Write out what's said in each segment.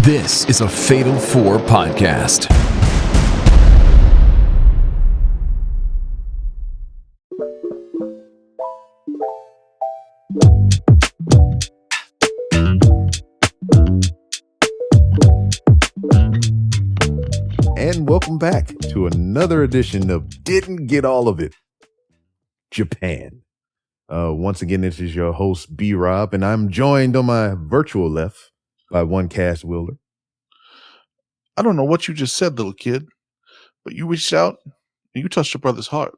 This is a Fatal 4 podcast. And welcome back to another edition of Didn't Get All of It, Japan. Once again, this is your host, B-Rob, and I'm joined on my virtual left by one Cass Wilder. I don't know what you just said, little kid, but you reached out and you touched your brother's heart.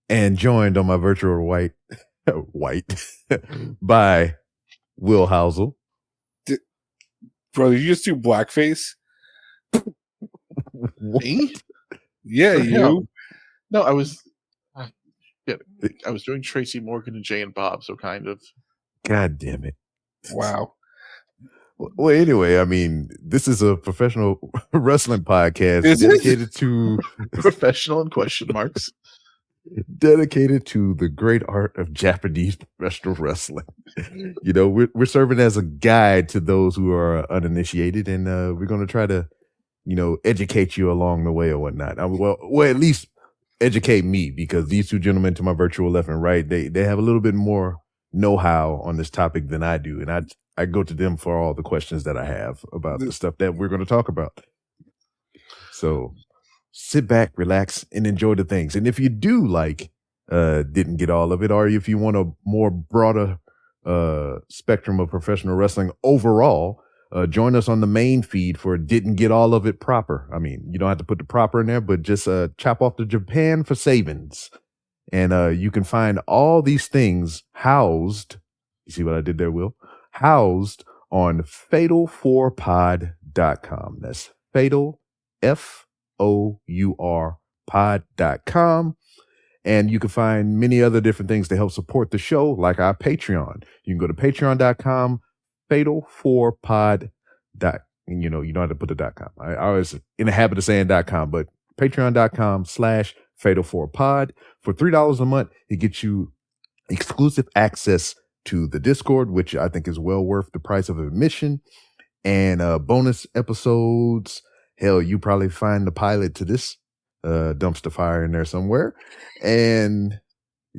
And joined on my virtual white by Will Housell. Bro, did you just do blackface? Me? Yeah, you. No, I was doing Tracy Morgan and Jay and Bob, so kind of. God damn it. Wow. Well, anyway, I mean, this is a professional wrestling podcast dedicated to professional in question marks. Dedicated to the great art of Japanese professional wrestling. You know, we're serving as a guide to those who are uninitiated, and we're going to try to, you know, educate you along the way or whatnot. Well, at least educate me, because these two gentlemen to my virtual left and right, they have a little bit more know-how on this topic than I do, and I go to them for all the questions that I have about the stuff that we're going to talk about. So sit back, relax, and enjoy the things. And if you do didn't get all of it, or if you want a more broader spectrum of professional wrestling overall, join us on the main feed for Didn't Get All of It proper. I mean, you don't have to put the proper in there, but just chop off the Japan for savings. And you can find all these things housed. You see what I did there, Will? Housed on fatal4pod.com. That's fatal, FOUR pod.com. And you can find many other different things to help support the show, like our Patreon. You can go to patreon.com, fatal4pod. And you don't have to put the .com. I was in the habit of saying .com, but patreon.com/fatal4pod. For $3 a month, it gets you exclusive access to the Discord, which I think is well worth the price of admission, and bonus episodes. Hell, you probably find the pilot to this dumpster fire in there somewhere, and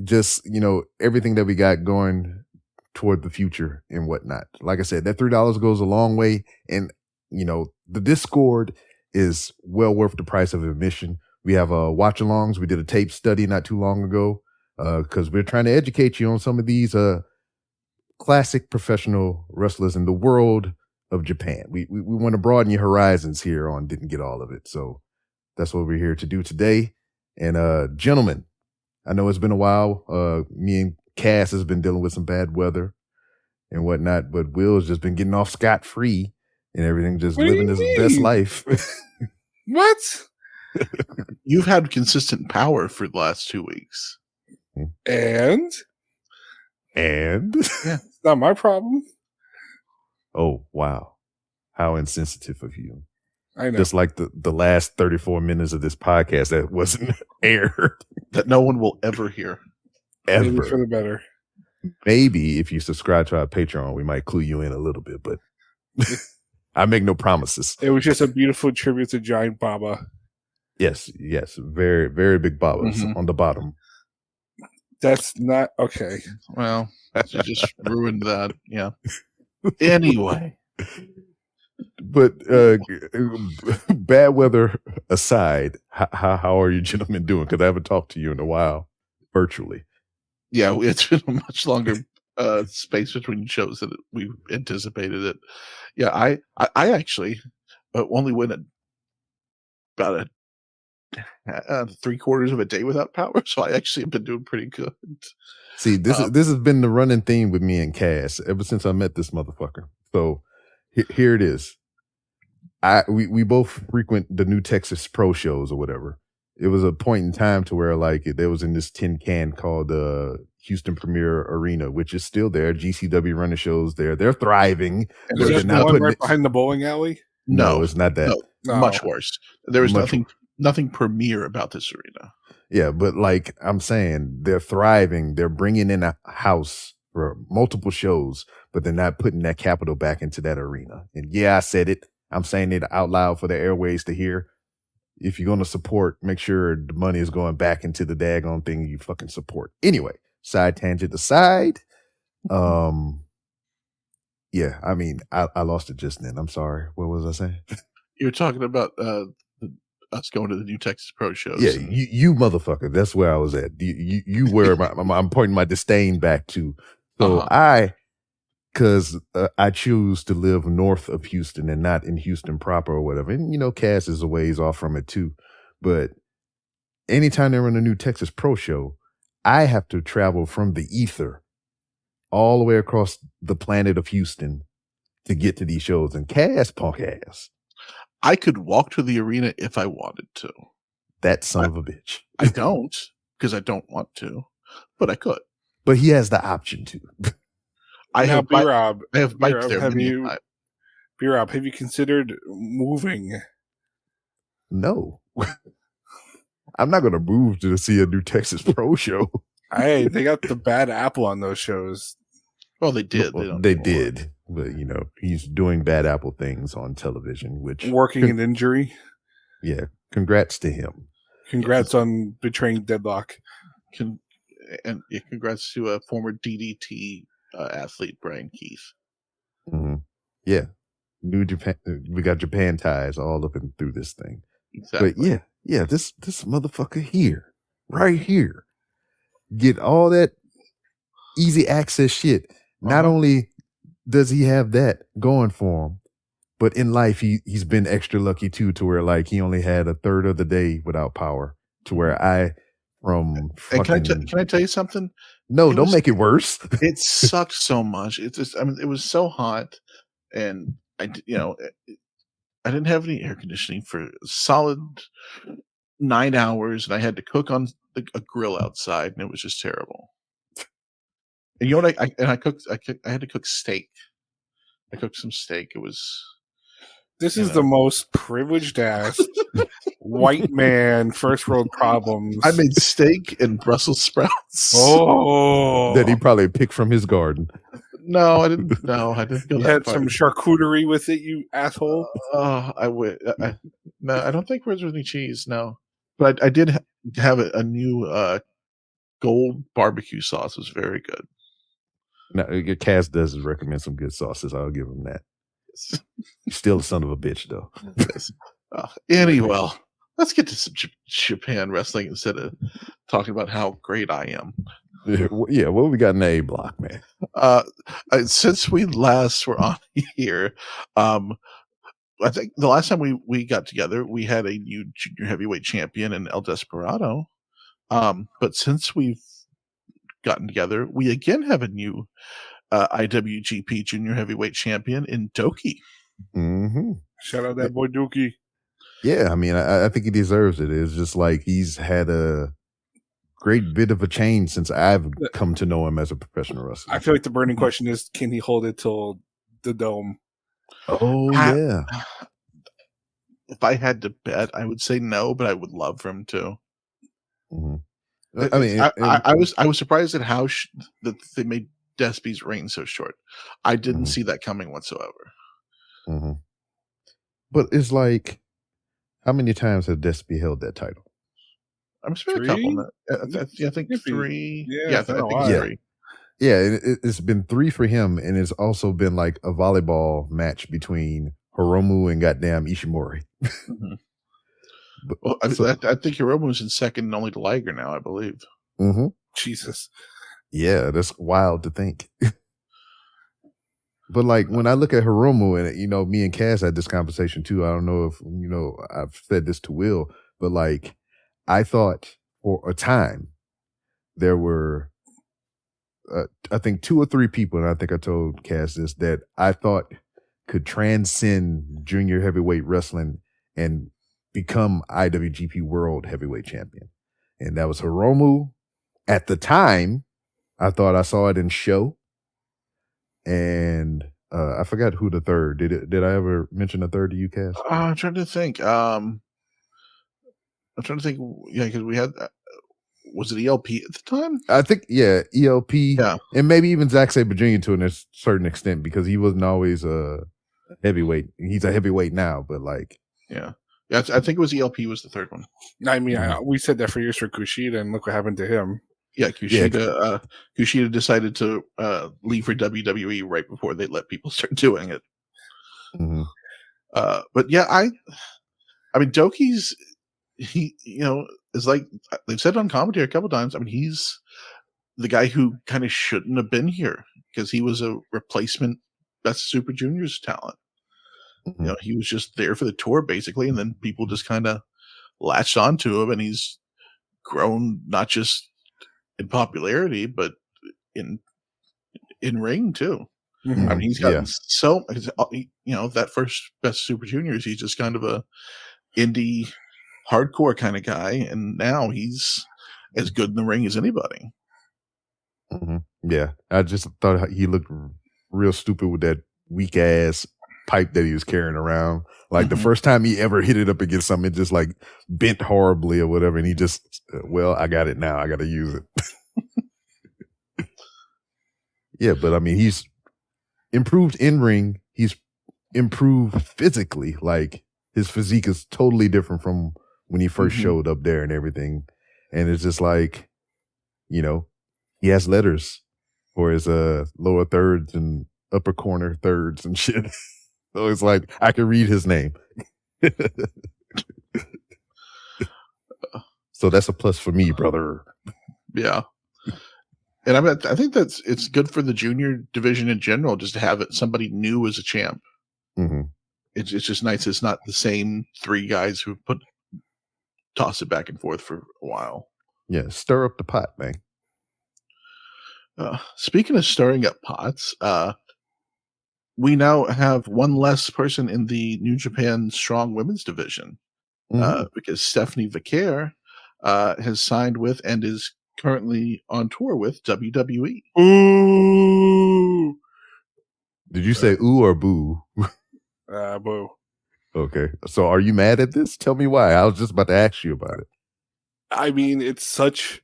just, everything that we got going toward the future and whatnot. Like I said, that $3 goes a long way, and the Discord is well worth the price of admission. We have watch-alongs. We did a tape study not too long ago because we're trying to educate you on some of these classic professional wrestlers in the world of Japan. We want to broaden your horizons here on Didn't Get All of It. So that's what we're here to do today. And gentlemen, I know it's been a while. Me and Cass has been dealing with some bad weather and whatnot, but Will's just been getting off scot-free and everything, just living his best life. What? You've had consistent power for the last 2 weeks. And? Yeah. It's not my problem. Oh, wow. How insensitive of you. I know. Just like the last 34 minutes of this podcast that wasn't aired. That no one will ever hear. Ever. Maybe for the better. Maybe if you subscribe to our Patreon, we might clue you in a little bit, but I make no promises. It was just a beautiful tribute to Giant Baba. Yes. Very, very big babas on the bottom. That's not okay. Well, you just ruined that. Yeah. Anyway. But bad weather aside, how are you gentlemen doing? Because I haven't talked to you in a while, virtually. Yeah, it's been a much longer space between shows than we anticipated it. Yeah, I actually only went about 3/4 of a day without power, so I actually have been doing pretty good. See, this has been the running theme with me and Cass ever since I met this motherfucker. So here it is. We both frequent the New Texas Pro shows or whatever. It was a point in time to where there was in this tin can called Houston Premier Arena, which is still there. GCW running shows there. They're thriving. And is that the one right behind the bowling alley? No, it's not that. No, much worse. There was nothing premier about this arena. Yeah, but I'm saying, they're thriving. They're bringing in a house for multiple shows, but they're not putting that capital back into that arena. And yeah, I said it. I'm saying it out loud for the airways to hear. If you're going to support, make sure the money is going back into the daggone thing you fucking support. Anyway, side tangent aside. Yeah, I mean, I lost it just then. I'm sorry. What was I saying? You're talking about us going to the new Texas Pro shows. Yeah, you motherfucker. That's where I was at. You were I'm pointing my disdain back to. So because I choose to live north of Houston and not in Houston proper or whatever. And, Cass is a ways off from it too. But anytime they run a new Texas Pro show, I have to travel from the ether all the way across the planet of Houston to get to these shows. And Cass, punk ass. I could walk to the arena if I wanted to. That son of a bitch. I don't, because I don't want to, but I could. But he has the option to. I have bikes there. B-Rob, have you considered moving? No. I'm not going to move to see a new Texas Pro show. Hey, they got the bad apple on those shows. Well, they did. They did. But, he's doing bad apple things on television, which... Working an injury? Yeah. Congrats to him. Congrats on betraying deadlock. Congrats to a former DDT athlete, Brian Keith. Mm-hmm. Yeah. New Japan. We got Japan ties all up and through this thing. Exactly. But yeah, this motherfucker here, right here, get all that easy access shit. Not only does he have that going for him, but in life he's been extra lucky too, to where like he only had a third of the day without power. To where can I tell you something? No, don't make it worse. It sucked so much. It's just, it was so hot, and I didn't have any air conditioning for a solid 9 hours, and I had to cook on a grill outside, and it was just terrible. And you know what? I had to cook steak. I cooked some steak. It was. This is the most privileged ass white man first world problems. I made steak and Brussels sprouts. Oh, that he probably picked from his garden. No, I didn't. No, I didn't. You had some charcuterie with it, you asshole. I would. No, I don't think there's any cheese. No, but I did have a new gold barbecue sauce. It was very good. Now, Cass does recommend some good sauces. I'll give him that. He's still a son of a bitch, though. Anyway, let's get to some Japan wrestling instead of talking about how great I am. Yeah, what we got in the A block, man? Since we last were on here, I think the last time we got together, we had a new junior heavyweight champion in El Desperado. But since we've gotten together, we again have a new IWGP Junior Heavyweight Champion in Doki. Mm-hmm. Shout out that boy Doki. Yeah, I mean, I think he deserves it. It's just like he's had a great bit of a change since I've come to know him as a professional wrestler. I feel like the burning question is, can he hold it till the Dome? Oh, yeah. If I had to bet, I would say no, but I would love for him to. Mm-hmm. I mean, I was surprised at how that they made Despy's reign so short. I didn't see that coming whatsoever. Mm-hmm. But it's like, how many times has Despy held that title? I'm sure a couple. I think 3. Yeah, I think 3. Yeah, it's been 3 for him, and it's also been like a volleyball match between Hiromu and goddamn Ishimori. Mm-hmm. Well, I think Hiromu's in second only to Liger now, I believe. Mm-hmm. Jesus. Yeah, that's wild to think. But like when I look at Hiromu, and me and Cass had this conversation too. I don't know if I've said this to Will, but like I thought for a time there were I think 2 or 3 people, and I think I told Cass this, that I thought could transcend junior heavyweight wrestling and become IWGP World Heavyweight Champion. And that was Hiromu. At the time, I thought I saw it in Show. And I forgot who the third. Did I ever mention the third to you, Cass? I'm trying to think. Yeah, because was it ELP at the time? I think, yeah, ELP. Yeah. And maybe even Zack Sabre Jr. to a certain extent, because he wasn't always a heavyweight. He's a heavyweight now, but like. Yeah. Yeah, I think it was ELP was the third one. I mean, we said that for years for Kushida, and look what happened to him. Yeah, Kushida decided to leave for WWE right before they let people start doing it. Mm-hmm. But yeah, I mean, Doki's, he, is like they've said on commentary a couple times. I mean, he's the guy who kind of shouldn't have been here because he was a replacement Best Super Juniors talent. Mm-hmm. He was just there for the tour basically, and then people just kind of latched onto him, and he's grown not just in popularity but in ring too. Mm-hmm. I mean, he's gotten so that first Best Super Juniors, he's just kind of a indie hardcore kind of guy, and now he's as good in the ring as anybody. Mm-hmm. Yeah, I just thought he looked real stupid with that weak ass pipe that he was carrying around. Like the first time he ever hit it up against something, it just like bent horribly or whatever, and he just, well, I got it now, I got to use it. Yeah, but I mean, he's improved in ring. He's improved physically. Like his physique is totally different from when he first showed up there and everything. And it's just like, he has letters for his lower thirds and upper corner thirds and shit. So it's like I can read his name. So that's a plus for me, brother. Yeah. And I think it's good for the junior division in general, just to have somebody new as a champ. Mm-hmm. It's just nice. It's not the same three guys who toss it back and forth for a while. Yeah, stir up the pot, man. Speaking of stirring up pots, we now have one less person in the New Japan Strong Women's division because Stephanie Vaquer has signed with and is currently on tour with WWE. Ooh. Did you say ooh or boo? Boo. Okay. So are you mad at this? Tell me why. I was just about to ask you about it. I mean, it's such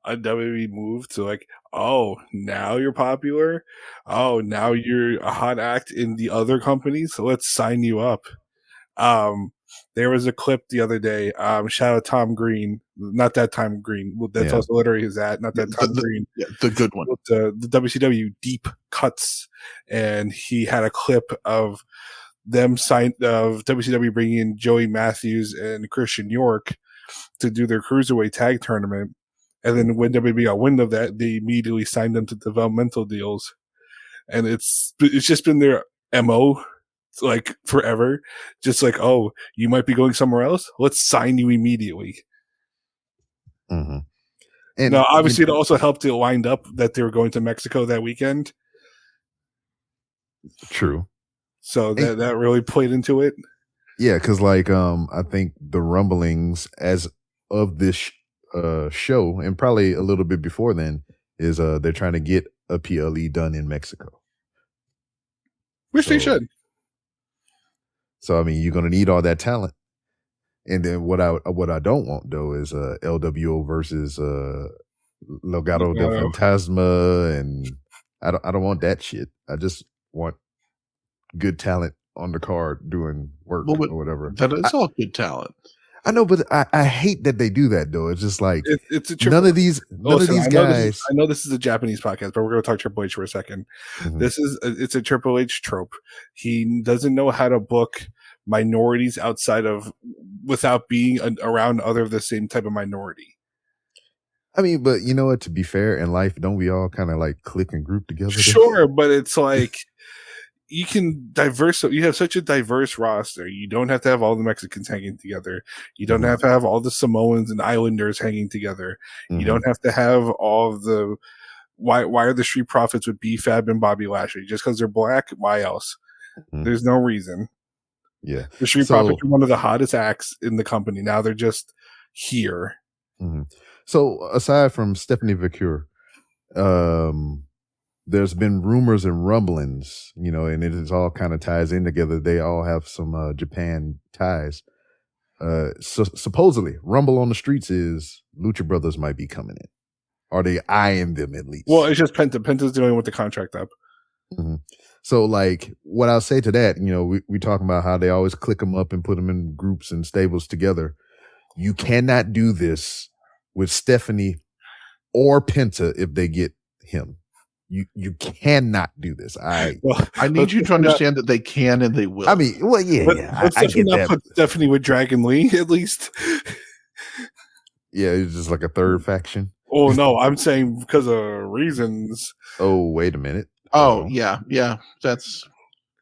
a WWE move to like, oh, now you're popular. Oh, now you're a hot act in the other company. So let's sign you up. There was a clip the other day. Shout out Tom Green, not that Tom Green. That's also literally his ad, not that Tom Green. Yeah, the good one. The WCW Deep Cuts, and he had a clip of them of WCW bringing in Joey Matthews and Christian York to do their cruiserweight tag tournament, and then when WWE got wind of that, they immediately signed them to developmental deals, and it's just been their MO. Like forever, just like, oh, you might be going somewhere else. Let's sign you immediately. Mm-hmm. And now, obviously, it also helped to wind up that they were going to Mexico that weekend. True. So that really played into it. Yeah, because like I think the rumblings as of this show, and probably a little bit before then, is they're trying to get a PLE done in Mexico, which they should. So I mean, you're gonna need all that talent, and then what I don't want though is LWO versus Legado del Fantasma, and I don't want that shit. I just want good talent on the card doing work or whatever. That is all good talent. I know, but I hate that they do that though. It's just like it's none of these guys. I know this is a Japanese podcast, but we're going to talk Triple H for a second. Mm-hmm. It's a Triple H trope. He doesn't know how to book minorities without being around other of the same type of minority. I mean, but you know what? To be fair, in life, don't we all kind of like click and group together? Sure, but it's like. You have such a diverse roster. You don't have to have all the Mexicans hanging together. You don't have to have all the Samoans and Islanders hanging together. You don't have to have all of the why are the Street Profits with B-Fab and Bobby Lashley? Just because they're black? Why else? There's no reason. Yeah. The Street Profits are one of the hottest acts in the company. Now they're just here. Mm-hmm. So aside from Stephanie Vaquer, there's been rumors and rumblings, and it all kind of ties in together. They all have some Japan ties. supposedly Rumble on the streets is Lucha Brothers might be coming in. Are they eyeing them at least? Well, it's just Penta. Penta's dealing with the contract up. Mm-hmm. So, like, what I'll say to that, we talking about how they always click them up and put them in groups and stables together. You cannot do this with Stephanie or Penta if they get him. You cannot do this. I need you to understand that they can and they will. I mean, well, yeah. I get that. Put Stephanie with Dragon Lee at least. Yeah, it's just like a third faction. Oh no, I'm saying because of reasons. Oh, wait a minute. Oh yeah. That's.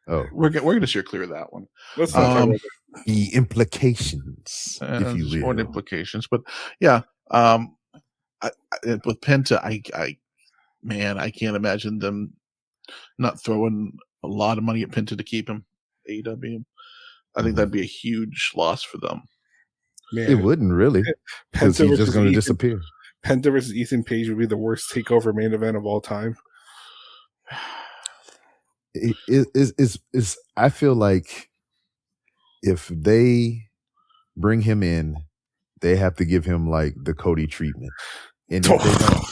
Oh, we're gonna steer clear of that one. Let's not talk about the implications, if you will. More implications, but yeah. With Penta, I can't imagine them not throwing a lot of money at Penta to keep him. AEW. I think that'd be a huge loss for them. Man, it wouldn't really, because he's just going to disappear. Penta versus Ethan Page would be the worst takeover main event of all time. I feel like if they bring him in, they have to give him like the Cody treatment. And if they don't,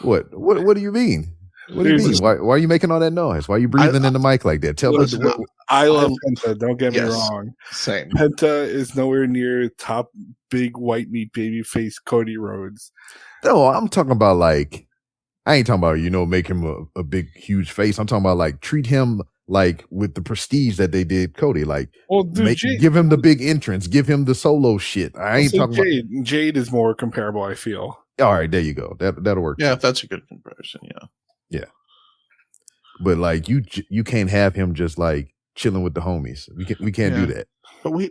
what do you mean? What do you mean? Why are you making all that noise? Why are you breathing in the mic like that? Tell us. I love Penta. Don't get me wrong. Same. Penta is nowhere near top big white meat baby face Cody Rhodes. No, I'm talking about like, I ain't talking about, make him a big, huge face. I'm talking about like treat him like with the prestige that they did Cody. Like, give him the big entrance. Give him the solo shit. I ain't talking about Jade is more comparable, I feel. All right, there you go. That'll work. Yeah, that's a good comparison. Yeah. But like you can't have him just like chilling with the homies. We can't do that. But we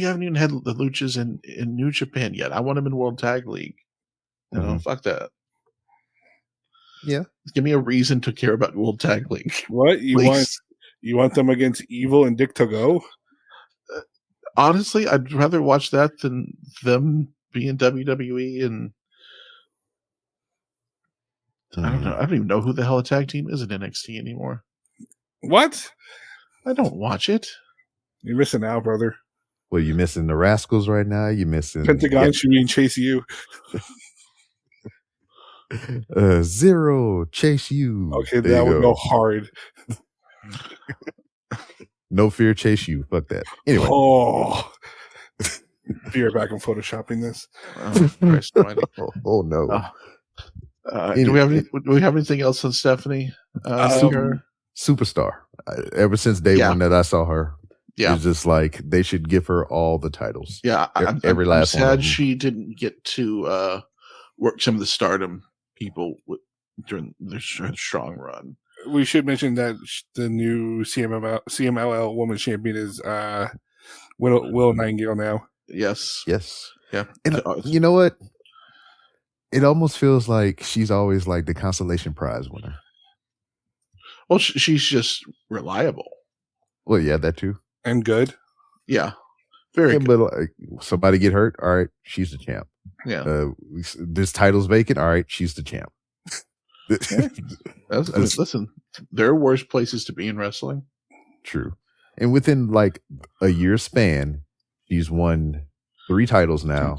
haven't even had the Luchas in New Japan yet. I want him in World Tag League. Fuck that. Yeah. Give me a reason to care about World Tag League. What you want them against Evil and Dick Togo? Honestly, I'd rather watch that than them be in WWE and I don't know. I don't even know who the hell a tag team is in NXT anymore. What? I don't watch it. You're missing out, brother. Well, you missing the Rascals right now. You missing Pentagon. Should mean Chase U. Zero Chase U. Okay, that would go hard. No Fear Chase U. Fuck that. Anyway. Oh. Be right back. I'm photoshopping this. Oh no. Do we have anything else on Stephanie? Superstar. Ever since day one that I saw her, it's just like they should give her all the titles. Yeah, every last one. I'm sad she didn't get to work some of the Stardom people during their strong run. We should mention that the new CMLL Women's Champion is Will Nightingale now. Yes. Yeah. And you know what? It almost feels like she's always like the consolation prize winner. Well, she's just reliable. Well, yeah, that too. And good. Yeah. Very good. But somebody get hurt. All right. She's the champ. Yeah. This title's vacant. All right. She's the champ. Listen, there are worse places to be in wrestling. True. And within like a year span, she's won 3 titles now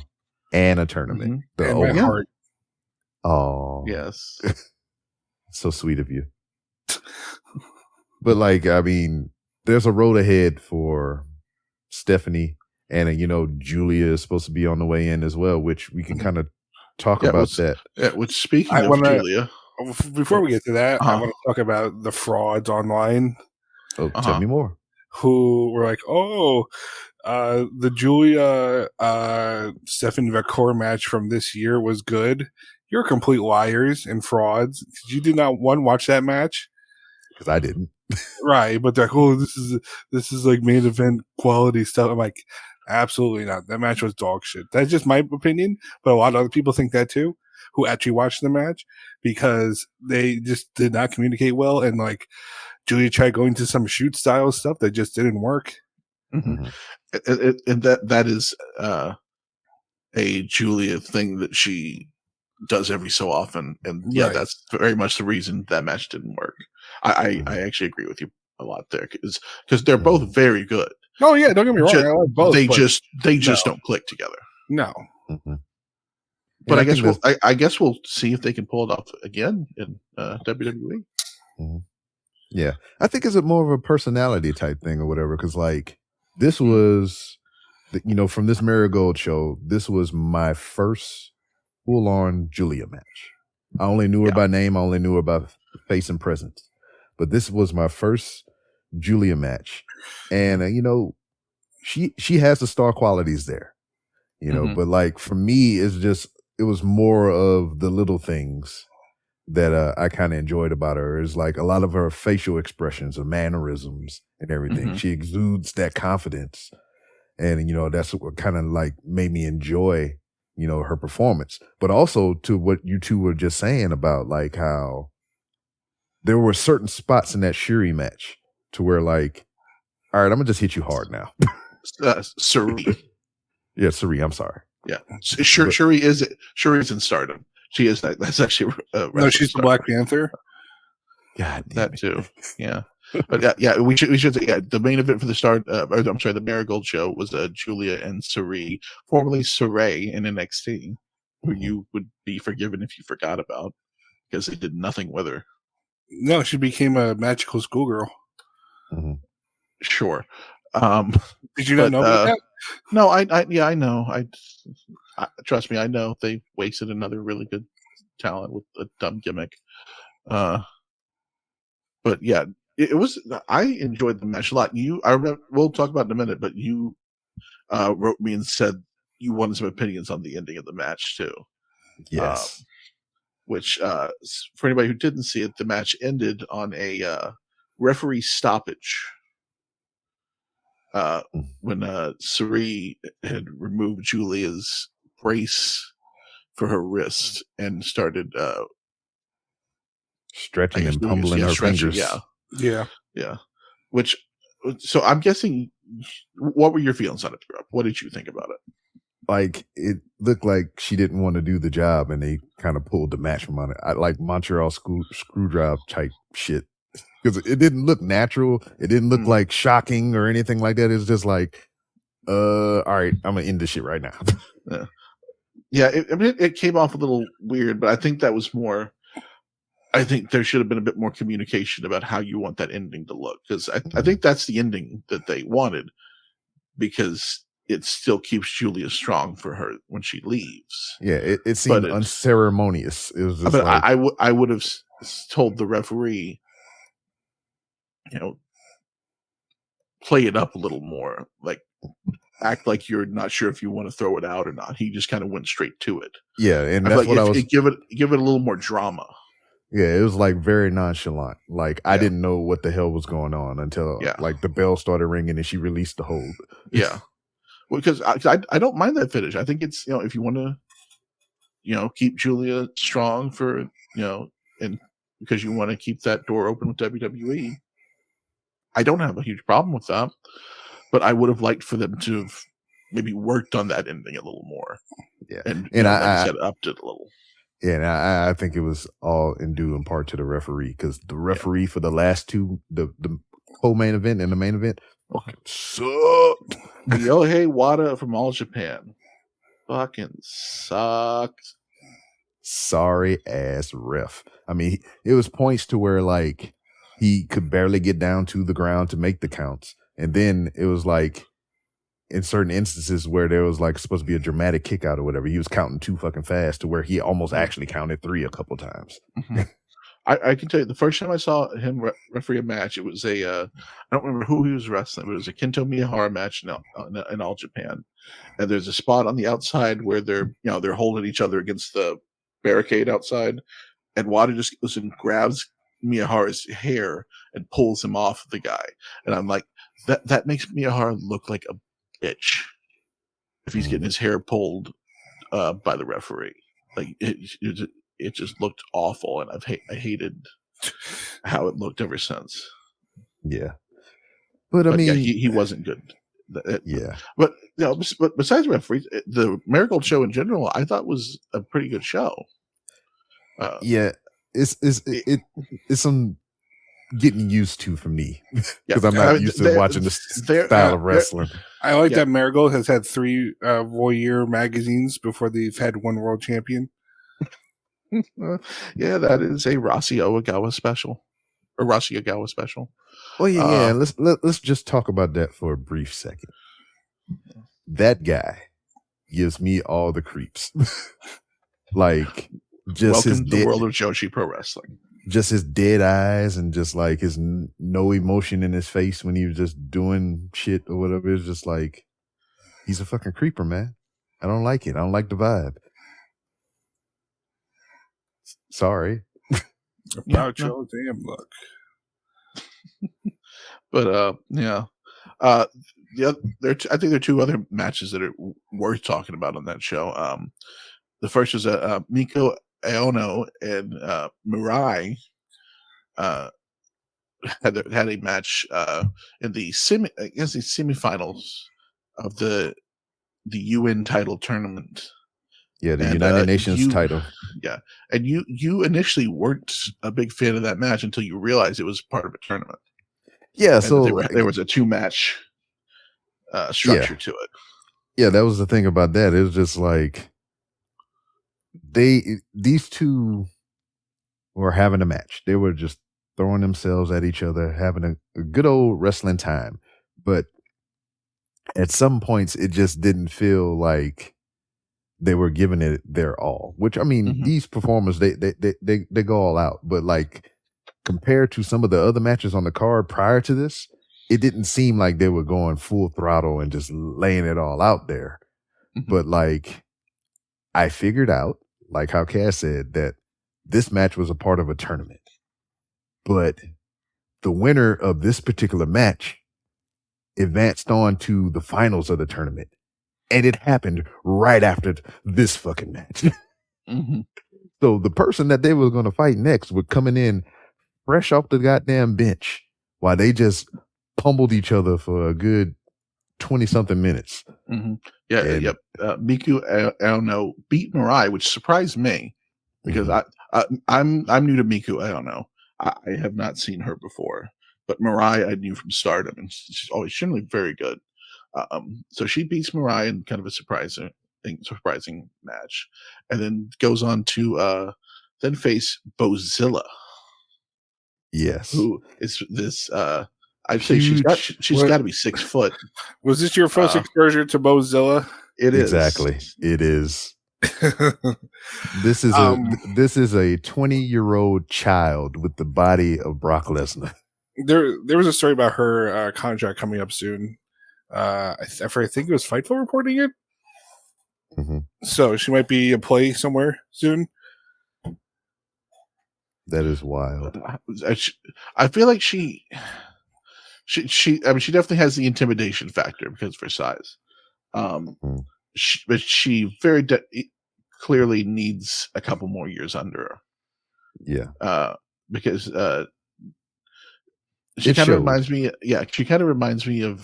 and a tournament. Mm-hmm. Oh, yes. So sweet of you. But like, I mean, there's a road ahead for Stephanie, and Julia is supposed to be on the way in as well, which we can kind of talk about that. Yeah, which speaking of Julia, before we get to that, I want to talk about the frauds online. Oh, tell me more. Who were like, the Julia Stephanie Vaquer match from this year was good. You're complete liars and frauds. You did not watch that match because I didn't. Right, but they're like, this is like main event quality stuff. I'm like, absolutely not. That match was dog shit. That's just my opinion, but a lot of other people think that too, who actually watched the match, because they just did not communicate well, and like Julia tried going to some shoot style stuff that just didn't work. Mm-hmm. And that is a Julia thing that she does every so often, and that's very much the reason that match didn't work. I actually agree with you a lot there, because they're both very good. Oh yeah, don't get me wrong. I like both. They but just no. don't click together. No. Mm-hmm. But I guess we'll see if they can pull it off again in WWE. Mm-hmm. Yeah, I think it's more of a personality type thing or whatever. Because like this was, from this Marigold show, this was my first full-on Julia match. I only knew her by name. I only knew her by face and presence. But this was my first Julia match, and she has the star qualities there. But like for me, it was more of the little things that I kind of enjoyed about her. Is like a lot of her facial expressions, her mannerisms, and everything. She exudes that confidence, and that's what kind of like made me enjoy her performance. But also to what you two were just saying about like how there were certain spots in that Shuri match to where like, all right, I'm gonna just hit you hard now. Suri. Yeah, Suri. I'm sorry. Yeah, Shuri is in Stardom. She is that. That's actually no. She's the Black Panther. God, that too. Yeah, but yeah. We should say, the main event for the Marigold show was Julia and Suri, formerly Saray in NXT, who you would be forgiven if you forgot about because they did nothing with her. No, she became a magical schoolgirl. Mm-hmm. Sure. Did you not know about that? No, I know. I trust me, I know they wasted another really good talent with a dumb gimmick. But yeah, it was. I enjoyed the match a lot. I remember. We'll talk about it in a minute. But you wrote me and said you wanted some opinions on the ending of the match too. Yes. Which for anybody who didn't see it, the match ended on a referee stoppage. When Suri had removed Julia's brace for her wrist and started stretching and pumbling her fingers. Yeah. So I'm guessing. What were your feelings on it, Rob? What did you think about it? Like it looked like she didn't want to do the job, and they kind of pulled the match from on it. I like Montreal screwdriver type shit. Because it didn't look natural. It didn't look like shocking or anything like that. It's just like, all right, I'm going to end this shit right now. Yeah, it came off a little weird, but I think that was more. I think there should have been a bit more communication about how you want that ending to look. Because I think that's the ending that they wanted, because it still keeps Julia strong for her when she leaves. Yeah, it seemed unceremonious. It was just but I would have told the referee, play it up a little more, like act like you're not sure if you want to throw it out or not. He just kind of went straight to it. Yeah, and that's what I was give it a little more drama. Yeah, it was like very nonchalant. Like I didn't know what the hell was going on until like the bell started ringing and she released the hold. Yeah, well, because I don't mind that finish. I think it's if you want to keep Julia strong for and because you want to keep that door open with WWE. I don't have a huge problem with that, but I would have liked for them to have maybe worked on that ending a little more. Yeah, and I said, upped it a little. Yeah, and I think it was all in due in part to the referee, because the referee for the last two, the co-main event and the main event, fucking sucked. Ryohei Wada from All Japan fucking sucked. Sorry ass ref. I mean, it was points to where like he could barely get down to the ground to make the counts. And then it was like in certain instances where there was like supposed to be a dramatic kick out or whatever, he was counting too fucking fast to where he almost actually counted 3 a couple times. Mm-hmm. I can tell you the first time I saw him referee a match, it was I don't remember who he was wrestling, but it was a Kento Miyahara match in All Japan. And there's a spot on the outside where they're holding each other against the barricade outside. And Wada just goes and grabs Miyahara's hair and pulls him off the guy. And I'm like, that makes Miyahara look like a bitch if he's getting his hair pulled by the referee. Like it just looked awful, and I hated how it looked ever since. Yeah, but I mean, he wasn't good. Yeah, but but besides referees, the Marigold show in general, I thought was a pretty good show. Yeah, it's some getting used to for me Yeah, because I'm not used to watching this style of wrestling. I like that Marigold has had 3 Voyeur magazines before they've had one world champion. Yeah, that is a Rossi Ogawa special, or Rossi Ogawa special. Oh yeah. Let's just talk about that for a brief second. That guy gives me all the creeps. Like, just welcome to the world of Joshi Pro Wrestling. Just his dead eyes and just like his no emotion in his face when he was just doing shit or whatever. It's just like, he's a fucking creeper, man. I don't like it. I don't like the vibe. Sorry. About your damn luck. But yeah. I think there are 2 other matches that are worth talking about on that show. The first is Miko Aono and Mirai had a match in the semifinals of the UN title tournament. Yeah, the United Nations title. Yeah, and you initially weren't a big fan of that match until you realized it was part of a tournament. Yeah, and so there was a 2-match structure to it. Yeah, that was the thing about that. It was just like these 2 were having a match. They were just throwing themselves at each other, having a good old wrestling time. But at some points, it just didn't feel like they were giving it their all. Which, I mean, these performers, they go all out. But like, compared to some of the other matches on the card prior to this, it didn't seem like they were going full throttle and just laying it all out there. But like, I figured out, like how Cass said, that this match was a part of a tournament. But the winner of this particular match advanced on to the finals of the tournament. And it happened right after this fucking match. So the person that they were going to fight next was coming in fresh off the goddamn bench while they just pummeled each other for a good 20-something minutes. Yeah, yep. Miku Aono beat Mirai, which surprised me because I'm new to Miku Aono. I have not seen her before, but Mirai I knew from Stardom, and she's always generally very good. So she beats Mirai in kind of a surprising match, and then goes on to then face Bozilla. Yes, who is this? I'd say she's got to be 6 foot. Was this your first exposure to Bozilla? It is. Exactly. It is. This is a 20-year-old child with the body of Brock Lesnar. There was a story about her contract coming up soon. I think it was Fightful reporting it. So she might be in play somewhere soon. That is wild. I feel like she definitely has the intimidation factor because of her size. But she very clearly needs a couple more years under her. Yeah. Because she kind of reminds me. Yeah, she kind of reminds me of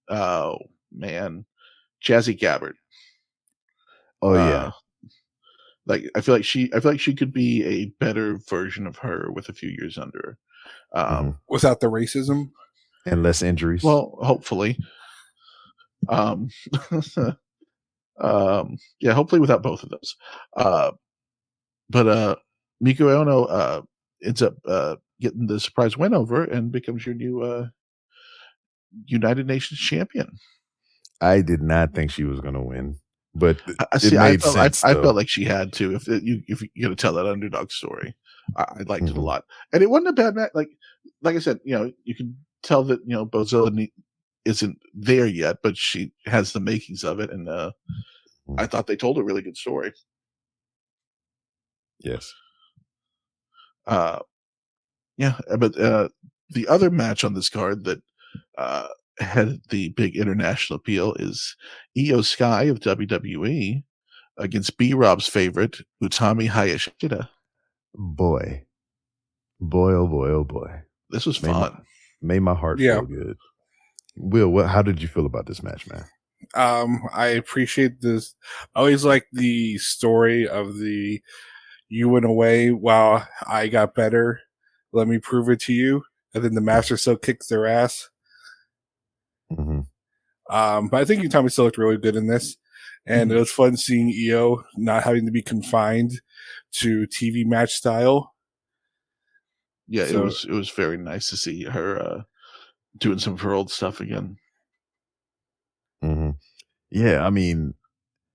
Jazzy Gabbard. Oh yeah. Like I feel like she could be a better version of her with a few years under her. Without the racism and less injuries. Well, hopefully. Yeah, hopefully without both of those. But Miku Ono ends up getting the surprise win over and becomes your new United Nations champion. I did not think she was going to win, but I felt like she had to. If you're going to tell that underdog story, I liked it a lot, and it wasn't a bad match. Like I said, you can tell that Bozilla isn't there yet, but she has the makings of it, and I thought they told a really good story. Yes. Yeah, but the other match on this card that had the big international appeal is Io Sky of WWE against B-Rob's favorite, Utami Hayashida. Boy, oh boy. This was fun. Made my heart feel good. Will, how did you feel about this match, man? I appreciate this. I always like the story of the you went away while I got better let me prove it to you. And then the master still kicks their ass. Mm-hmm. But I think Utami still looked really good in this. And it was fun seeing Io not having to be confined to TV match style. Yeah, So, it was very nice to see her doing some of her old stuff again. Mm-hmm. Yeah, I mean,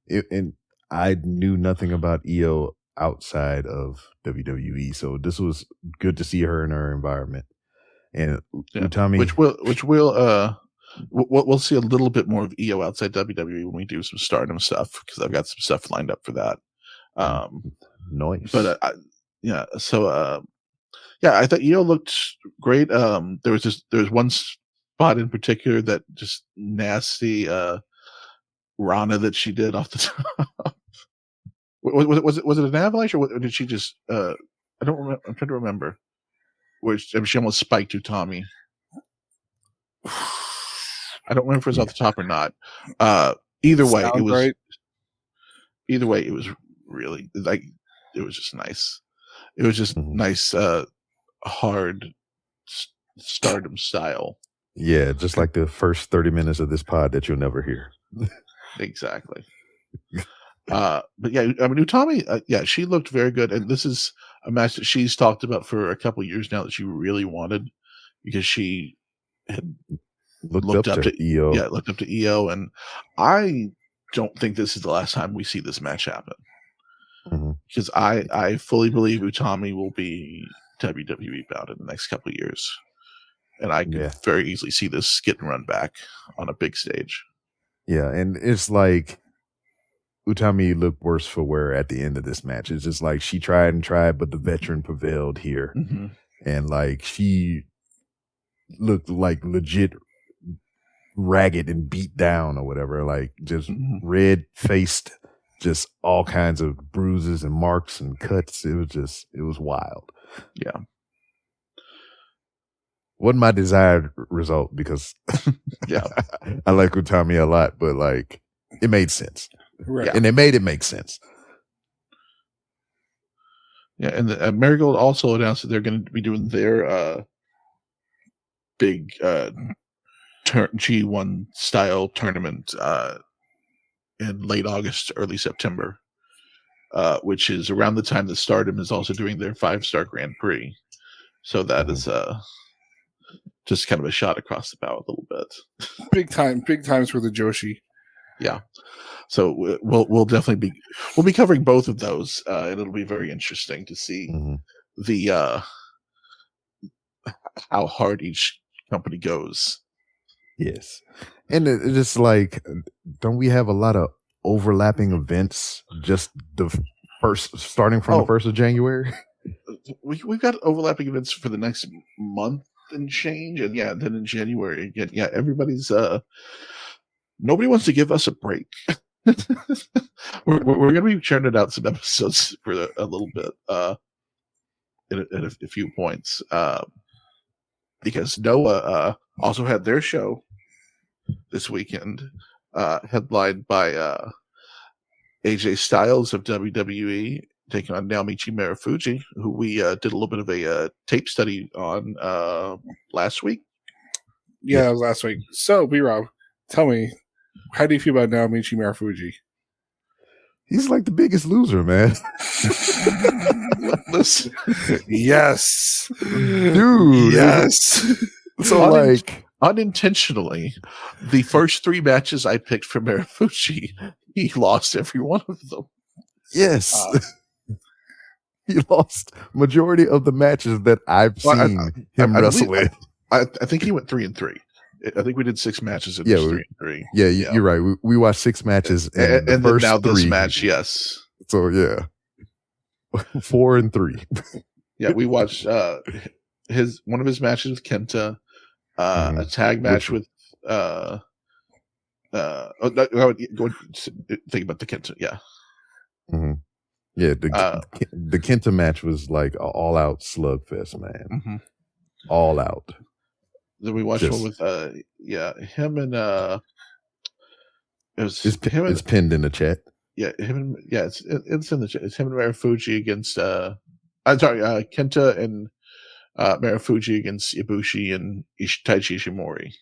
and I knew nothing about Io outside of WWE, so this was good to see her in her environment. And Utami, we'll see a little bit more of Io outside WWE when we do some Stardom stuff, because I've got some stuff lined up for that. Nice. But I thought Io looked great. There was one spot in particular that just nasty Rana that she did off the top. Was it an avalanche, or did she just? I don't remember. I'm trying to remember. Where she almost spiked Utami. I don't remember if it was off the top or not. Either way, it was right. Either way, it was really like, it was just nice. It was just nice, hard Stardom style. Yeah, just like the first 30 minutes of this pod that you'll never hear. Exactly. But yeah, I mean, Utami, she looked very good, and this is a match that she's talked about for a couple years now that she really wanted, because she had looked up to Io. Yeah, looked up to Io, and I don't think this is the last time we see this match happen. Because I fully believe Utami will be WWE bound in the next couple of years, and I could very easily see this getting run back on a big stage. Yeah, and it's like Utami looked worse for wear at the end of this match. It's just like she tried and tried, but the veteran prevailed here, and like she looked like legit ragged and beat down or whatever, like just red faced, just all kinds of bruises and marks and cuts. It was wild. Yeah. Wasn't my desired result, because I like Utami a lot, but like it made sense. Right. And they made it make sense. Yeah, and Marigold also announced that they're going to be doing their big G1 style tournament in late August, early September, which is around the time that Stardom is also doing their 5-star Grand Prix. So that is just kind of a shot across the bow a little bit. Big times for the Joshi. Yeah. So we'll definitely be covering both of those, and it'll be very interesting to see the how hard each company goes. Yes. And it's just like, don't we have a lot of overlapping events just starting from the 1st of January? We've got overlapping events for the next month and change, and then in January again. Yeah, everybody's nobody wants to give us a break. we're going to be churning out some episodes for a little bit at a few points, because Noah also had their show this weekend, headlined by AJ Styles of WWE taking on Naomichi Marufuji, who we did a little bit of a tape study on last week. Yeah, that was last week. So, B-Rob, tell me, how do you feel about Naomichi Marufuji? He's like the biggest loser, man. Yes. Dude. Yes. So like, unintentionally, the first 3 matches I picked for Marufuji, he lost every one of them. Yes. He lost majority of the matches that I've seen him wrestle in. I think he went 3-3. I think we did 6 matches and 3-3. Yeah, you're right. We watched 6 matches, and the first now 3, this match, yes. So yeah, 4 and 3. Yeah, we watched one of his matches with Kenta, a tag match with go think about the Kenta, yeah. Yeah, the Kenta match was like an all-out slugfest, man. All out. Then we watched one with him and it's pinned in the chat. Yeah, it's in the chat. It's him and Marufuji against I'm sorry, Kenta and Marufuji against Ibushi and Taichi Ishimori.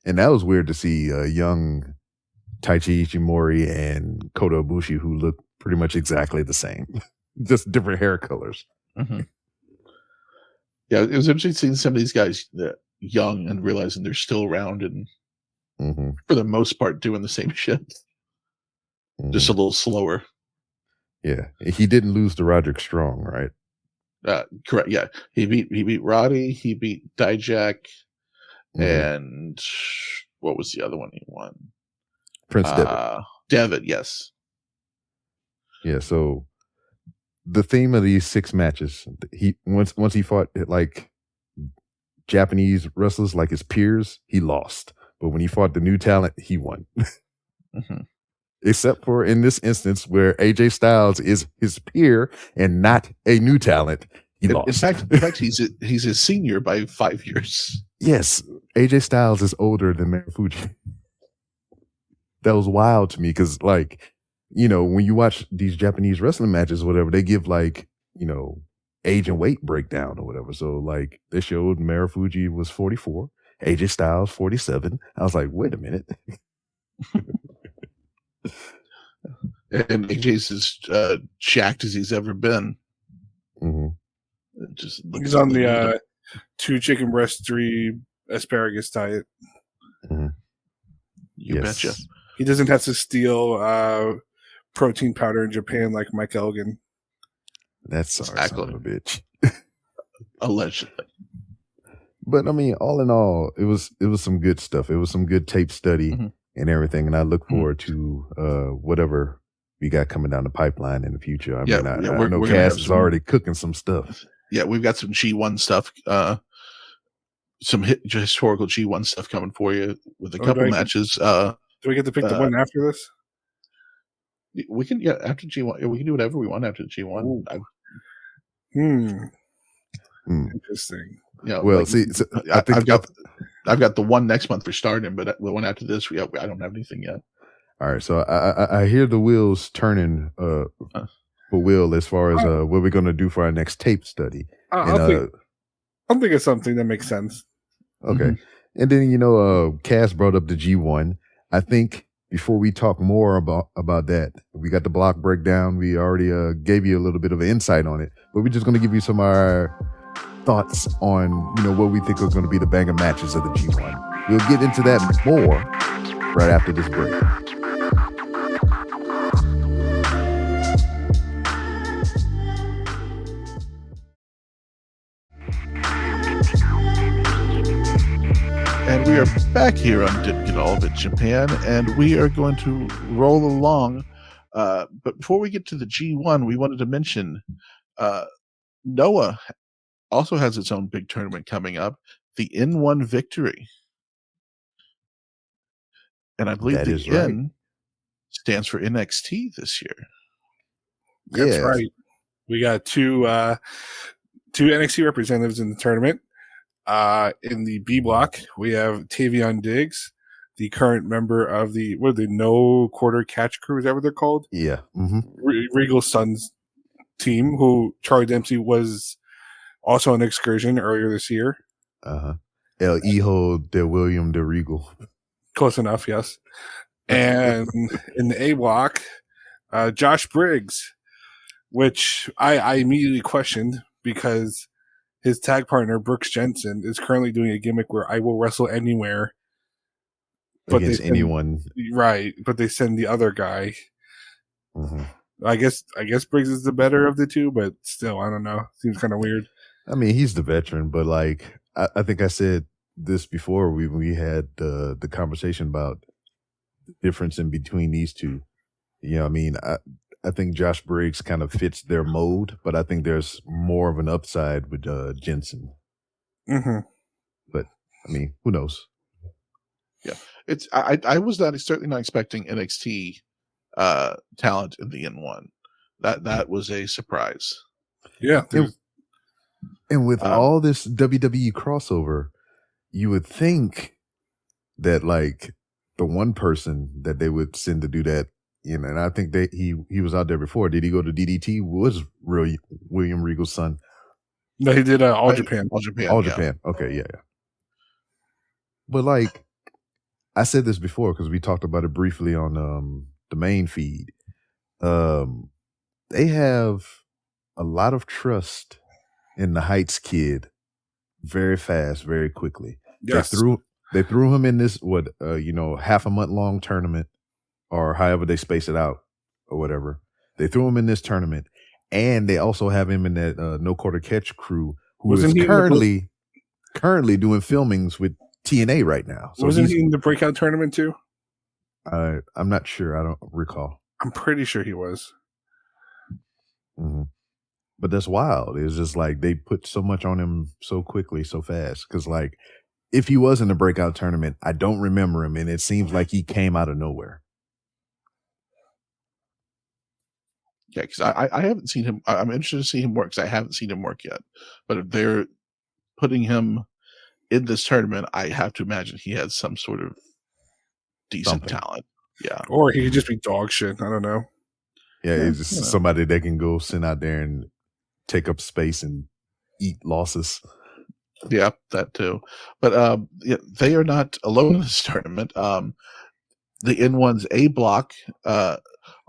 And that was weird to see young Taichi Ishimori and Kota Ibushi, who look pretty much exactly the same, just different hair colors. Mm-hmm. Yeah, it was interesting seeing some of these guys young and realizing they're still around and for the most part doing the same shit, just a little slower. Yeah, he didn't lose to Roderick Strong, right? Correct. Yeah, he beat Roddy, he beat Dijak, and what was the other one he won? Prince Devitt. Devitt, yes. Yeah. So the theme of these 6 matches, he once he fought like Japanese wrestlers like his peers, he lost. But when he fought the new talent, he won. Except for in this instance where AJ Styles is his peer and not a new talent, he lost. In fact, he's a senior by 5 years. Yes, AJ Styles is older than Marufuji. That was wild to me because, like, you know, when you watch these Japanese wrestling matches or whatever, they give like, you know, age and weight breakdown or whatever. So like they showed Marufuji was 44, AJ Styles 47. I was like, wait a minute. And AJ's as jacked as he's ever been. He's on the 2 chicken breast, 3 asparagus diet. You betcha. He doesn't have to steal protein powder in Japan like Mike Elgin. That's son of a bitch. Allegedly. But I mean, all in all, it was some good stuff. It was some good tape study and everything. And I look forward to whatever we got coming down the pipeline in the future. I mean, I know Cass is already cooking some stuff. Yeah, we've got some G1 stuff, some historical G1 stuff coming for you with a couple matches. Do we get to pick the one after this? We can, after G1. We can do whatever we want after G1. Interesting. Yeah. Well, see, so I've got the one next month for starting, but the one after this, I don't have anything yet. All right, so I hear the wheels turning for Will as far as what we're going to do for our next tape study. I'll think of something that makes sense. Okay, and then, you know, Cass brought up the G1. I think before we talk more about that, we got the block breakdown. We already gave you a little bit of an insight on it, but we're just going to give you some of our thoughts on, you know, what we think are going to be the banger matches of the G1. We'll get into that more right after this break. And we are back here on Didn't Get All of It Japan, and we are going to roll along. But before we get to the G1, we wanted to mention Noah also has its own big tournament coming up, the N1 Victory. And I believe the N stands for NXT this year. That's right. We got two NXT representatives in the tournament. In the B block, we have Tavion Diggs, the current member of the No Quarter Catch Crew. Is that what they're called? Yeah. Regal Sons team, who Charlie Dempsey was also on excursion earlier this year. El Hijo de William de Regal. Close enough, yes. And in the A block, Josh Briggs, which I immediately questioned because his tag partner, Brooks Jensen, is currently doing a gimmick where I will wrestle anywhere. Against anyone. Right, but they send the other guy. I guess Briggs is the better of the two, but still, I don't know. Seems kind of weird. I mean, he's the veteran, but like, I think I said this before we had the conversation about the difference in between these two. You know, I mean, I think Josh Briggs kind of fits their mold, but I think there's more of an upside with Jensen. But I mean, who knows? Yeah, it's I was certainly not expecting NXT talent in the N1. That was a surprise. Yeah, and with all this WWE crossover, you would think that like the one person that they would send to do that, you know, and I think he was out there before. Did he go to DDT? Was William Regal's son? No, he did All Japan. All Japan. All yeah. Japan. Okay, yeah. But like I said this before because we talked about it briefly on the main feed. They have a lot of trust in the Heights kid very fast, very quickly. Yes. They threw him in this half a month long tournament or however they space it out or whatever. They threw him in this tournament, and they also have him in that No Quarter Catch crew who is currently doing filmings with TNA right now. So wasn't he in the breakout tournament too? I'm not sure. I don't recall. I'm pretty sure he was. Mm-hmm. But that's wild. It's just like they put so much on him so quickly, so fast. Because like, if he was in the breakout tournament, I don't remember him, and it seems like he came out of nowhere. Yeah, because I haven't seen him. I'm interested to see him work because I haven't seen him work yet. But if they're putting him in this tournament, I have to imagine he has some sort of decent talent. Yeah. Or he could just be dog shit. I don't know. Yeah, it's just somebody that can go send out there and take up space and eat losses. Yeah, that too. But they are not alone in this tournament. The N1's A block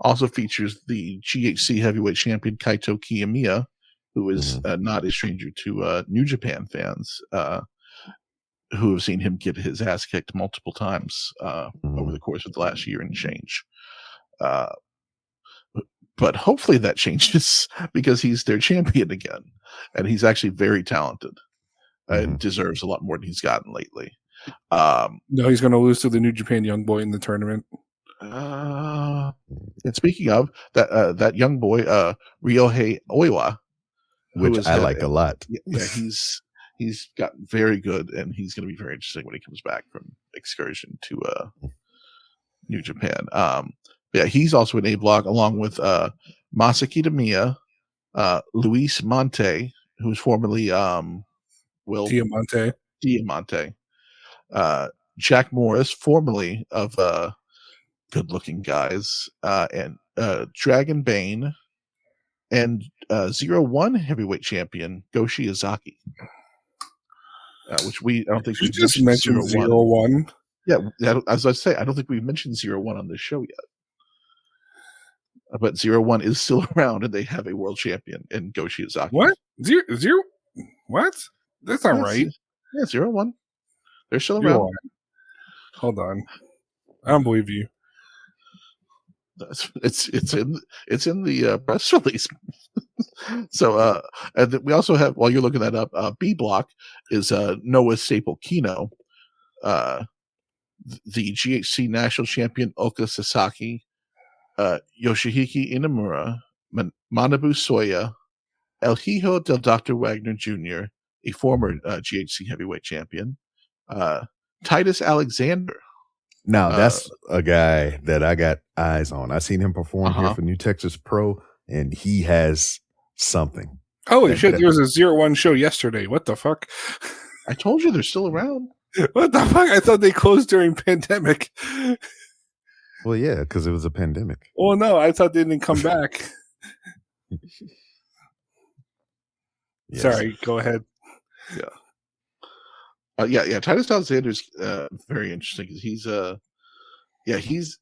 also features the GHC heavyweight champion Kaito Kiyomiya, who is not a stranger to New Japan fans who have seen him get his ass kicked multiple times over the course of the last year and change. But hopefully that changes because he's their champion again, and he's actually very talented and deserves a lot more than he's gotten lately. No, he's going to lose to the New Japan young boy in the tournament. And speaking of that young boy, Ryohei Oiwa, which I like a lot. Yeah, he's gotten very good, and he's going to be very interesting when he comes back from excursion to New Japan. Yeah, he's also in A block along with Masaki Tamiya, Luis Monte, who's formerly Will Diamante, Jack Morris, formerly of Good Looking Guys, and Dragon Bane, and 01 heavyweight champion Go Shiozaki, which I don't think we just mentioned 01. Yeah, as I say, I don't think we've mentioned 01 on this show yet. But 01 is still around, and they have a world champion in Go Shiozaki. What? Zero? What? That's not right. Yeah, 01. They're still around. Hold on. I don't believe you. It's in the press release. So and we also have, while you're looking that up, B block is Noah Staple Kino, the GHC national champion Oka Sasaki, Yoshihiki Inamura, Manabu Soya, El Hijo del Dr. Wagner Jr., a former GHC heavyweight champion, Titus Alexander. Now, that's a guy that I got eyes on. I seen him perform here for New Texas Pro, and he has something. Holy shit, there was a 01 show yesterday. What the fuck? I told you they're still around. What the fuck? I thought they closed during pandemic. Well, yeah, because it was a pandemic. Well, no, I thought they didn't come back. Yes. Sorry, go ahead. Yeah. Titus Alexander's very interesting because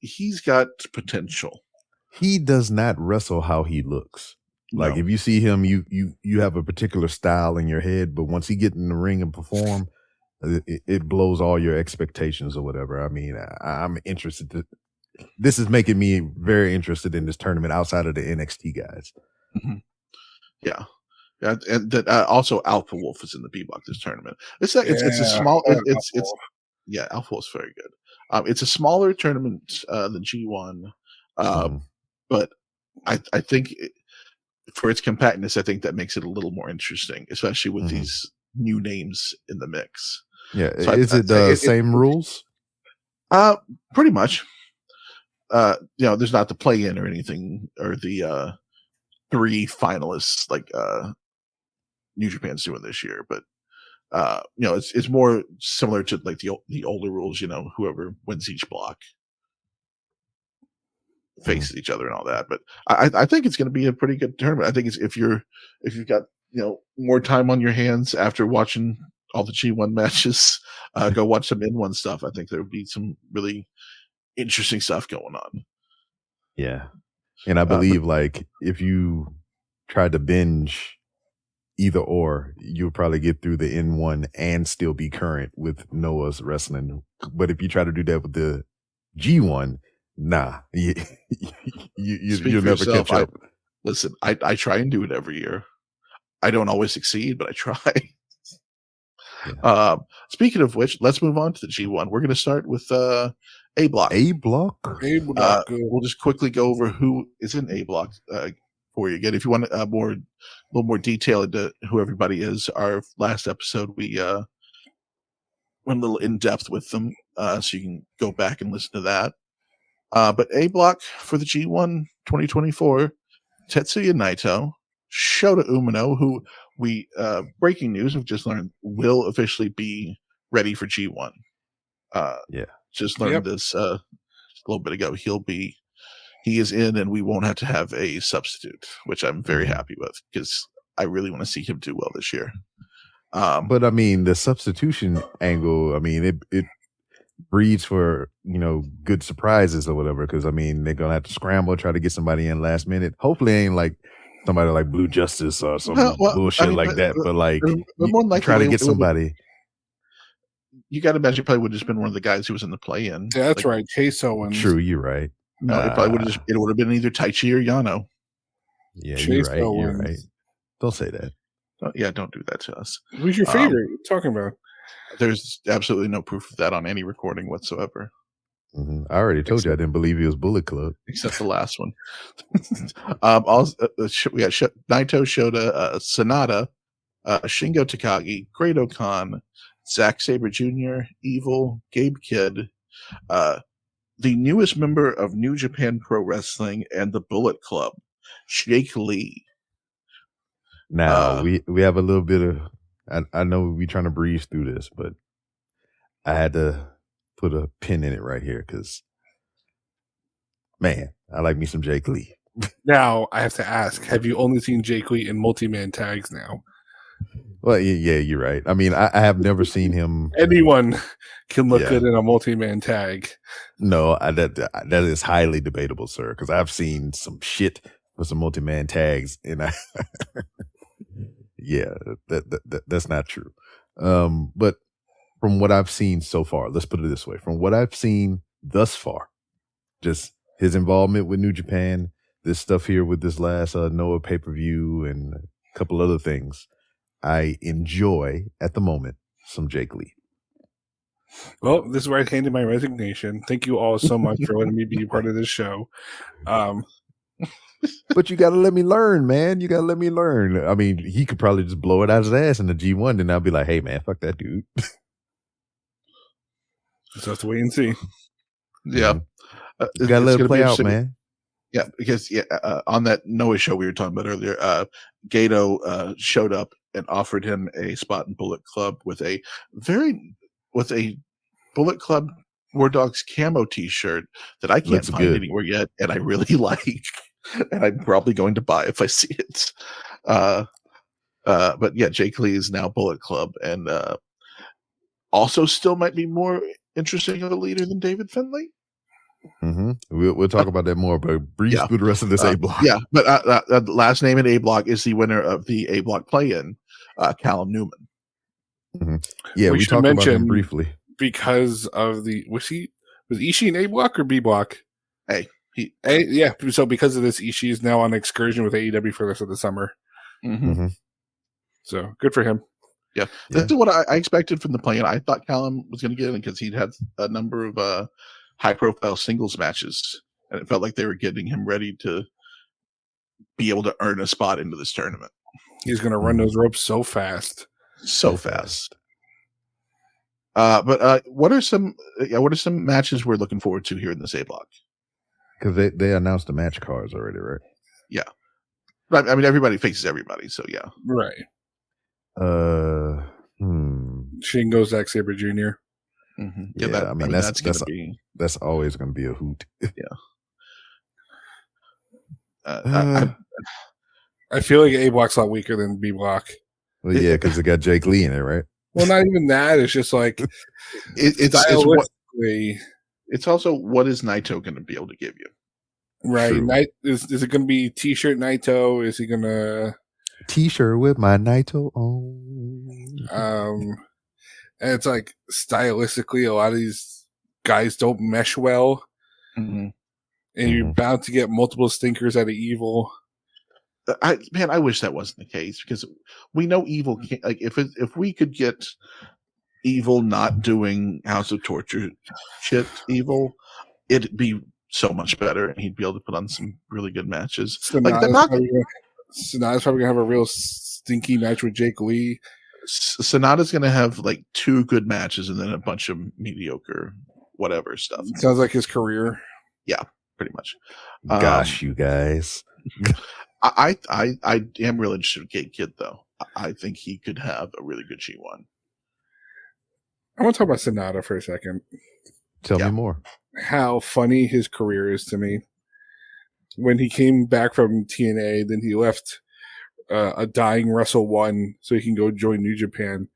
he's got potential. He does not wrestle how he looks. Like if you see him, you have a particular style in your head, but once he get in the ring and perform, it blows all your expectations or whatever. I mean, I'm interested. This is making me very interested in this tournament outside of the NXT guys. Mm-hmm. Yeah. Yeah, and that also Alpha Wolf is in the B block this tournament. It's a small. Alpha Wolf's very good. It's a smaller tournament than G1, but I think for its compactness, I think that makes it a little more interesting, especially with these new names in the mix. Yeah, so is it the same rules? Pretty much. There's not the play-in or anything, or the 3 finalists like New Japan's doing this year, but it's more similar to like the older rules. Whoever wins each block faces each other and all that. But I think it's going to be a pretty good tournament. I think if you've got more time on your hands after watching all the G1 matches, go watch some N1 stuff. I think there would be some really interesting stuff going on. Yeah. And I believe like if you tried to binge either or, you'll probably get through the N1 and still be current with Noah's wrestling. But if you try to do that with the G1, nah, you'll never catch up. Listen, I try and do it every year. I don't always succeed, but I try. Yeah. Speaking of which, let's move on to the G1. We're going to start with A Block. A Block? We'll just quickly go over who is in A Block for you again. If you want a little more detail into who everybody is, our last episode we went a little in depth with them, so you can go back and listen to that. But A Block for the G1 2024, Tetsuya Naito, Shota Umino, who we breaking news we've just learned will officially be ready for G1. Just learned this a little bit ago. He is in, and we won't have to have a substitute, which I'm very happy with because I really want to see him do well this year. But I mean, the substitution angle, I mean, it breeds for, good surprises or whatever. Cause I mean, they're going to have to scramble, try to get somebody in last minute. Hopefully it ain't like somebody like Blue Justice or some bullshit like that. But like, try to get somebody. You got to imagine it probably would have just been one of the guys who was in the play-in. Yeah, that's right. Chase Owens. True. You're right. No, it would have been either Taichi or Yano. Yeah, Chase Owens. You're right. Don't say that. Don't do that to us. Who's your favorite? What are you talking about? There's absolutely no proof of that on any recording whatsoever. Mm-hmm. I already told you I didn't believe he was Bullet Club. Except the last one. Also, we got Naito, Shota, Sonata, Shingo Takagi, Great Khan, Zack Sabre Jr., Evil, Gabe Kidd, the newest member of New Japan Pro Wrestling and the Bullet Club, Jake Lee. Now, we have a little bit of, I know we're trying to breeze through this, but I had to put a pin in it right here because, man, I like me some Jake Lee. Now, I have to ask, have you only seen Jake Lee in multi-man tags now? Well, yeah, you're right. I mean, I have never seen him. Anyone can look good in a multi-man tag. No, that is highly debatable, sir, because I've seen some shit with some multi-man tags, and that's not true. But from what I've seen so far, let's put it this way: from what I've seen thus far, just his involvement with New Japan, this stuff here with this last Noah pay-per-view, and a couple other things. I enjoy at the moment some Jake Lee. Well, this is where I handed my resignation. Thank you all so much for letting me be part of this show. But you got to let me learn, man. You got to let me learn. I mean, he could probably just blow it out of his ass in the G1, and I'll be like, hey, man, fuck that dude. Just have to wait and see. Yeah. You got to let it play out, man. Yeah, because on that Noah show we were talking about earlier, Gato showed up and offered him a spot in Bullet Club with a Bullet Club War Dogs camo T-shirt that I can't find anywhere yet, and I really like, and I'm probably going to buy if I see it. But yeah, Jake Lee is now Bullet Club, and also still might be more interesting of a leader than David Finlay. Mm-hmm. We'll talk about that more, but breeze through the rest of this A Block. Yeah, but last name in A Block is the winner of the A Block play-in, Callum Newman. Mm-hmm. Yeah, we talked about him briefly because of was Ishii in A Block or B Block? Yeah. So because of this, Ishii is now on excursion with AEW for the rest of the summer. Mm-hmm. Mm-hmm. So good for him. Yeah, this is what I expected from the play-in. I thought Callum was going to get in because he'd had a number of high-profile singles matches, and it felt like they were getting him ready to be able to earn a spot into this tournament. He's going to run those ropes so fast. But what are some matches we're looking forward to here in this A Block? Because they announced the match cards already, right? Yeah, but I mean everybody faces everybody, so yeah, right. Shingo, Zack Sabre Jr. Mm-hmm. Yeah, I mean that's always going to be a hoot. Yeah. I feel like A Block's a lot weaker than B Block. Well, yeah, because it got Jake Lee in it, right? Well, not even that. It's just like stylistically. It's also what is Naito going to be able to give you? Right. True. Is it going to be T-shirt Naito? Is he going to T-shirt with my Naito on? And it's like stylistically, a lot of these guys don't mesh well, and you're bound to get multiple stinkers out of Evil. I wish that wasn't the case because we know Evil can't. Like if we could get Evil not doing House of Torture shit, Evil, it'd be so much better, and he'd be able to put on some really good matches. Sonata's probably gonna have a real stinky match with Jake Lee. Sonata's gonna have like 2 good matches and then a bunch of mediocre whatever stuff. Sounds like his career. Yeah, pretty much. Gosh, you guys. I am really interested in Kate Kidd though. I think he could have a really good G1. I want to talk about Sonata for a second. Tell me more. How funny his career is to me. When he came back from TNA, then he left a dying Wrestle 1 so he can go join New Japan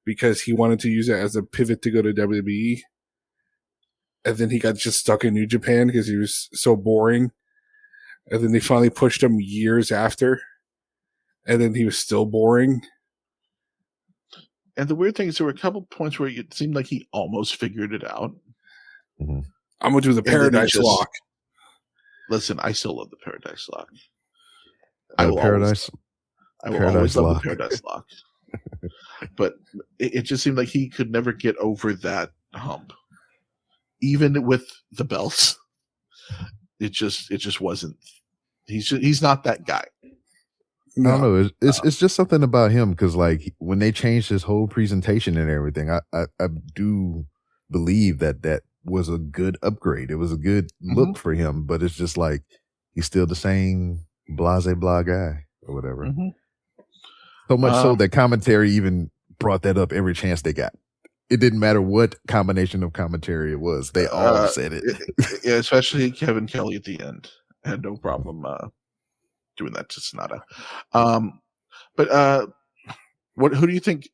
because he wanted to use it as a pivot to go to WWE. And then he got just stuck in New Japan because he was so boring. And then they finally pushed him years after. And then he was still boring. And the weird thing is there were a couple points where it seemed like he almost figured it out. Mm-hmm. I'm going to do the Paradise Lock. Listen, I still love the Paradise Lock. I will always love the Paradise Lock. But it just seemed like he could never get over that hump. Even with the belts. It just wasn't. He's not that guy. No. I don't know. It's just something about him because like when they changed his whole presentation and everything, I do believe that was a good upgrade. It was a good look for him, but it's just like he's still the same blah guy or whatever. So much so that commentary even brought that up every chance they got. It didn't matter what combination of commentary it was. They all said it. Yeah, especially Kevin Kelly at the end. Had no problem doing that to Sonata. But who do you think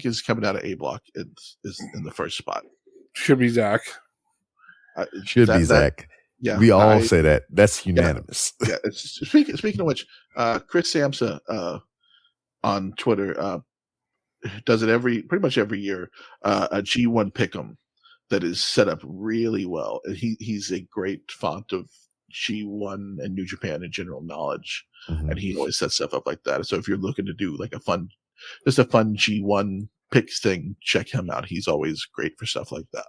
is coming out of A Block is in the first spot? Should be Zach. Should be Zach. Yeah, we all say that. That's unanimous. Yeah. Speaking of which, Chris Samsa on Twitter does it pretty much every year. A G1 pick'em that is set up really well. He's a great font of G1 and New Japan in general knowledge, and he always sets stuff up like that. So if you're looking to do like a fun G1 picks thing, check him out. He's always great for stuff like that.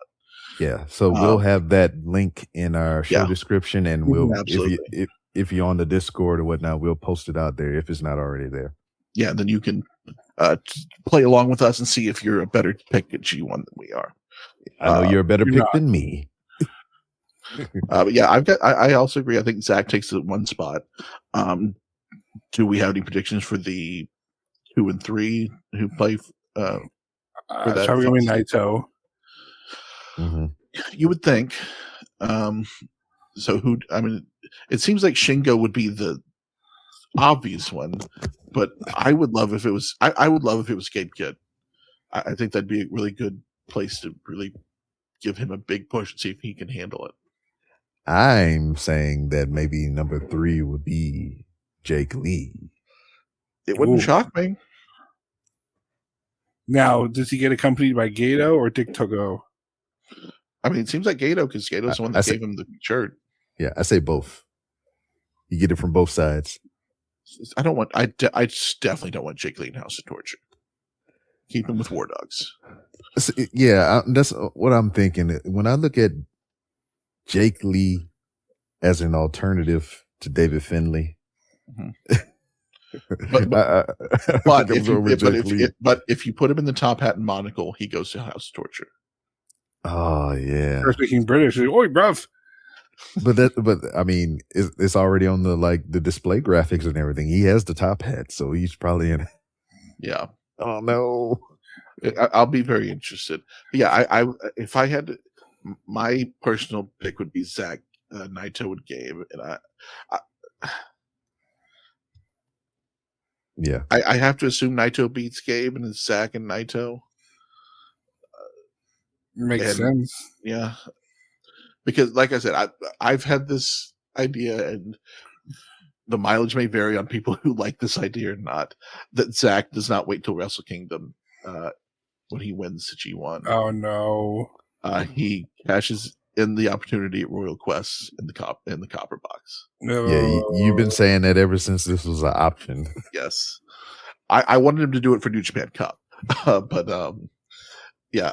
Yeah. So we'll have that link in our show description, and we'll if you're on the Discord or whatnot, we'll post it out there if it's not already there. Yeah, then you can play along with us and see if you're a better pick at G1 than we are. I know you're a better pick than me. But yeah, I also agree. I think Zach takes the 1 spot. Do we have any predictions for the 2 and 3 who play for that? Probably going to be Naito. You would think. So it seems like Shingo would be the obvious one, but I would love if it was. I would love if it was Gabe Kidd. I think that'd be a really good place to really give him a big push and see if he can handle it. I'm saying that maybe number 3 would be Jake Lee. It wouldn't shock me. Now, does he get accompanied by Gato or Dick Togo? I mean, it seems like Gato because Gato's the one that gave him the shirt. Yeah, I say both. You get it from both sides. I definitely don't want Jake Lee in House of Torture. Keep him with War Dogs. Yeah, that's what I'm thinking. When I look at Jake Lee as an alternative to David Finlay, but if you put him in the top hat and monocle, he goes to House of Torture. Oh yeah, first speaking British. Oi, bruv. But I mean, it's already on the display graphics and everything. He has the top hat, so he's probably in. Yeah. Oh no. I'll be very interested. But yeah, I if I had my personal pick would be Zach, Naito, and Gabe, and Yeah. I have to assume Naito beats Gabe and it's Zack and Naito. Makes And sense. yeah, because like I said, I've had this idea, and the mileage may vary on people who like this idea or not, that Zack does not wait till Wrestle Kingdom when he wins the G1. Oh no. He cashes in the opportunity at Royal Quest in the copper box. No. Yeah, you've been saying that ever since this was an option. Yes. I wanted him to do it for New Japan Cup. But yeah,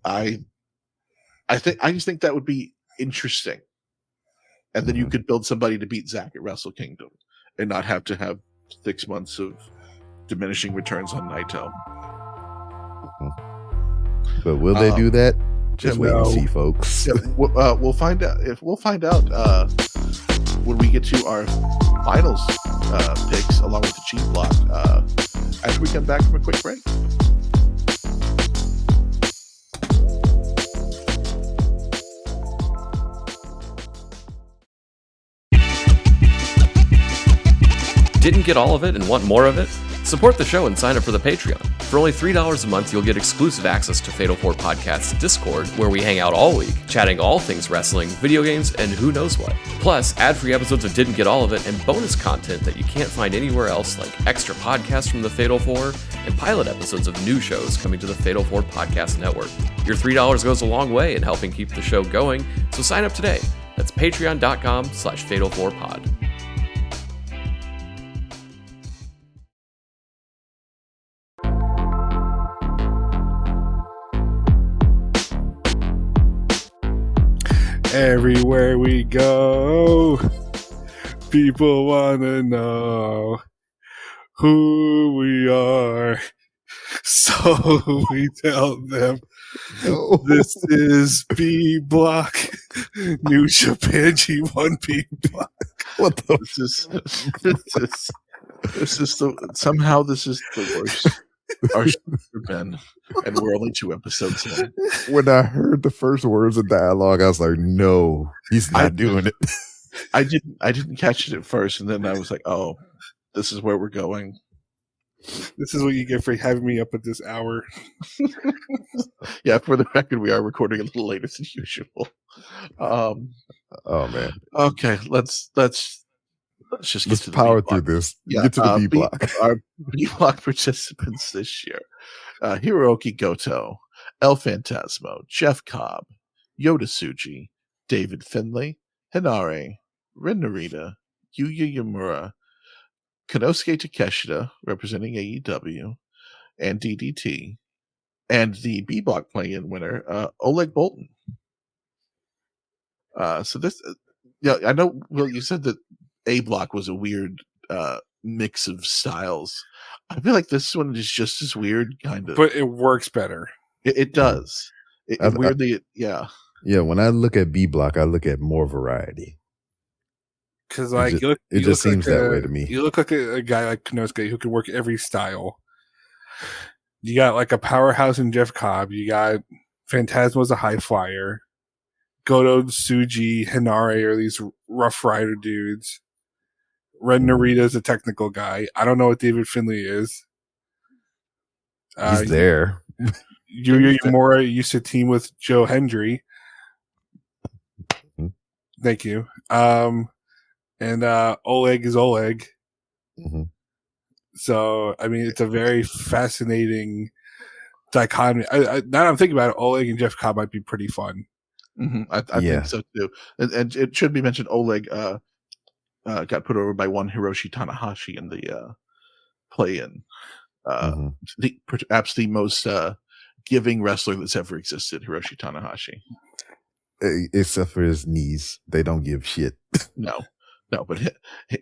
I just think that would be interesting. And then you could build somebody to beat Zack at Wrestle Kingdom and not have to have 6 months of diminishing returns on Naito. But will they do that? Just wait and see, folks. Yeah, we'll find out. We'll find out when we get to our finals picks along with the cheat block after we come back from a quick break. Didn't get all of it and want more of it? Support the show and sign up for the Patreon. For only $3 a month, you'll get exclusive access to Fatal 4 Podcast's Discord, where we hang out all week, chatting all things wrestling, video games, and who knows what. Plus, ad-free episodes of Didn't Get All of It and bonus content that you can't find anywhere else, like extra podcasts from the Fatal 4 and pilot episodes of new shows coming to the Fatal 4 Podcast Network. Your $3 goes a long way in helping keep the show going, so sign up today. That's patreon.com/Fatal4Pod. Everywhere we go, people want to know who we are. So we tell them, this is B Block, New Japan G1 B Block. What the? This is somehow this is the worst our show ever been, and we're only 2 episodes in. When I heard the first words of dialogue, I was like, "No, he's not doing it." I didn't catch it at first, and then I was like, "Oh, this is where we're going." This is what you get for having me up at this hour. Yeah, for the record, we are recording a little later than usual. Oh man. Okay, let's just get to the power B block. through this. Yeah, Get to the B block. Our B block participants this year: Hiroki Goto, El Phantasmo, Jeff Cobb, Yoda Tsuji, David Finlay, Hinare, Ren Narita, Yuya Yamura, Konosuke Takeshita, representing AEW, and DDT, and the B block play-in winner, Oleg Boltin. So this, yeah, I know. Will, you said that A block was a weird mix of styles. I feel like this one is just as weird, kind of, But it works better. It does. Weirdly, yeah. Yeah, when I look at B block, I look at more variety. Because like it just seems that way to me. You look like a guy like Konosuke who can work every style. You got like a powerhouse in Jeff Cobb. You got Phantasmo's a high flyer. Goto, Tsuji, Hinare are these Rough Rider dudes. Ren Narita's a technical guy. I don't know what David Finlay is. He's there. Yuya Yamura used to team with Joe Hendry. Thank you. And Oleg is Oleg. Mm-hmm. So, I mean, it's a very fascinating dichotomy. Now that I'm thinking about it, Oleg and Jeff Cobb might be pretty fun. Mm-hmm. I think so too. And it should be mentioned, Oleg got put over by one Hiroshi Tanahashi in the play-in. Perhaps the most giving wrestler that's ever existed, Hiroshi Tanahashi. Except for his knees. They don't give shit. No, but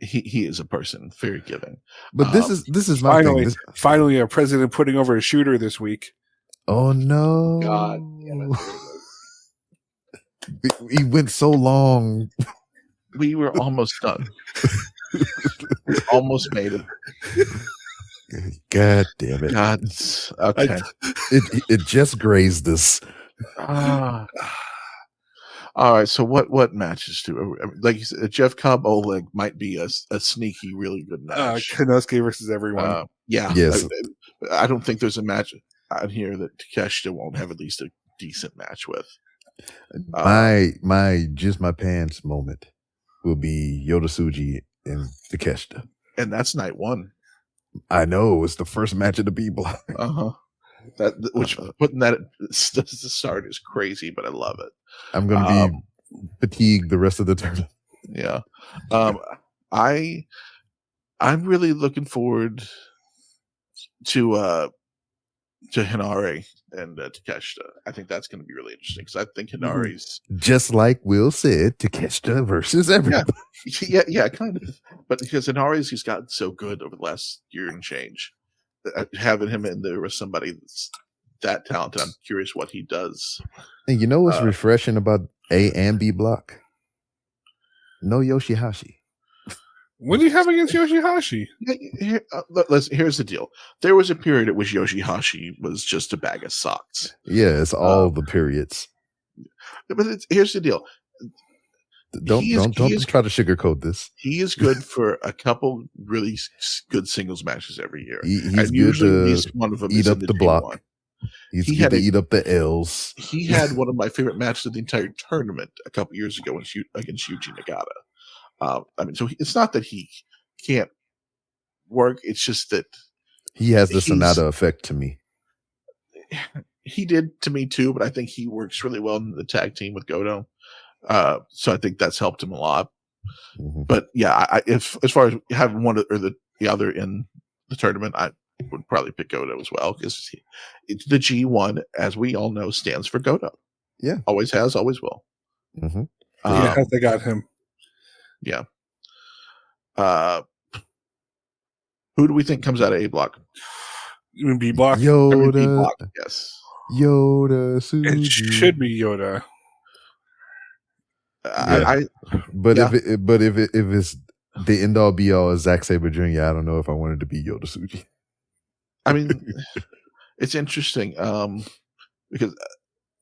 he is a person, very giving. But this is my finally, thing. Finally, a president putting over a shooter this week. Oh no! God damn it. He went so long. We were almost done. We almost made it. God damn it! God, okay. It just grazed us. All right, so what matches do like you said, Jeff Cobb Oleg might be a sneaky, really good match. Konosuke versus everyone. Yeah, Yes. I don't think there's a match out here that Takeshita won't have at least a decent match with. My my pants moment will be Yoda Tsuji and Takeshita. And that's night one. I know it's the first match of the B block. Which putting that at the start is crazy, but I love it. I'm gonna be fatigued the rest of the tournament. Yeah. I'm really looking forward to Hinare and Takeshita. I think that's going to be really interesting because I think Hinare's just like Will said, Takeshita versus everybody. Yeah, kind of. But because Hinare's he's gotten so good over the last year and change, having him in there with somebody that's that talented, I'm curious what he does. And you know what's refreshing about A and B block? No Yoshihashi. What do you have against Yoshihashi? Here's the deal. There was a period at which Yoshihashi was just a bag of socks. Yeah, it's all the periods. But here's the deal. Don't try to sugarcoat this. He is good for a couple really good singles matches every year. He's good to at least one of them eat up the block. G1. He's good to eat up the L's. He had one of my favorite matches of the entire tournament a couple years ago against Yuji Nagata. So it's not that he can't work. It's just that he has the Sonata effect to me. He did to me too, but I think he works really well in the tag team with Goto. So I think that's helped him a lot. Mm-hmm. But yeah, if as far as having one or the other in the tournament, I would probably pick Goto as well because it's the G1, as we all know, stands for Goto. Yeah, always has, always will. Mm-hmm. They got him. Yeah. Who do we think comes out of A block? You mean B block? Yoda. B block, yes. Yoda. Tsuji. It should be Yoda. If it's the end all be all is Zack Sabre Jr., I don't know if I wanted to be Yoda Tsuji. I mean, it's interesting because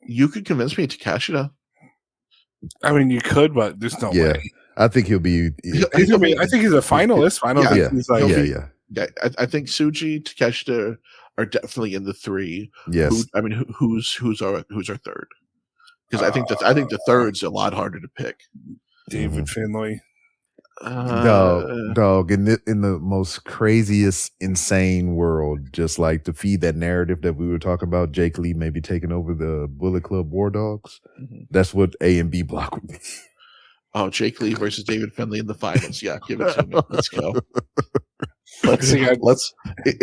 you could convince me to Takeshita. I mean, you could, but there's no way. I think he'll be. I think he's a finalist. I don't think he's like. Yeah. I think Tsuji, Takeshita are definitely in the three. Yes. Who's our third? Because I think the third's a lot harder to pick. David Finlay. Dog. In the most craziest, insane world, just like to feed that narrative that we were talking about, Jake Lee maybe taking over the Bullet Club War Dogs. Mm-hmm. That's what A and B block would be. Oh, Jake Lee versus David Finlay in the finals. Yeah, give it to me. Let's go. Let's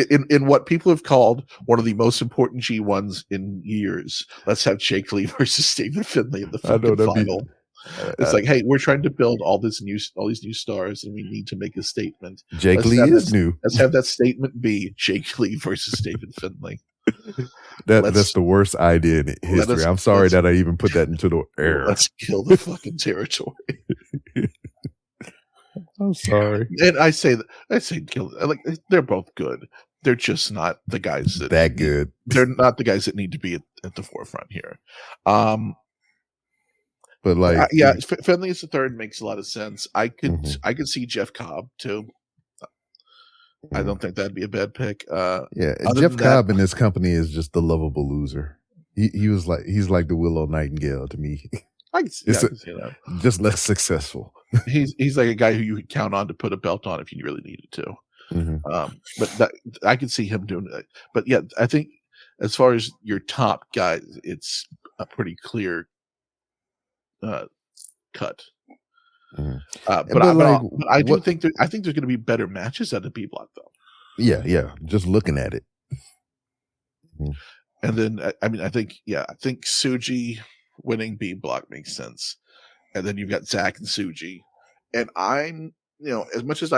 in what people have called one of the most important G1s in years. Let's have Jake Lee versus David Finlay in the final. It's like, hey, we're trying to build all these new stars, and we need to make a statement. Jake Lee is new. Let's have that statement be Jake Lee versus David Finlay. That's the worst idea in history. I'm sorry that I even put that into the air. Let's kill the fucking territory. I'm sorry. And I say kill. Like they're both good. They're just not the guys that good. They're not the guys that need to be at the forefront here. But like, Finlay as the third makes a lot of sense. I could see Jeff Cobb too. I don't think that'd be a bad pick. Jeff Cobb in this company is just the lovable loser. He's like the Willow Nightingale to me. I can see that. Just less successful. He's like a guy who you could count on to put a belt on if you really needed to. Mm-hmm. But I could see him doing it. But yeah, I think as far as your top guys, it's a pretty clear cut. Mm-hmm. But I think there's going to be better matches at the B block though. Yeah. Just looking at it. Mm-hmm. And then I think Tsuji winning B block makes sense. And then you've got Zach and Tsuji. And I'm, as much as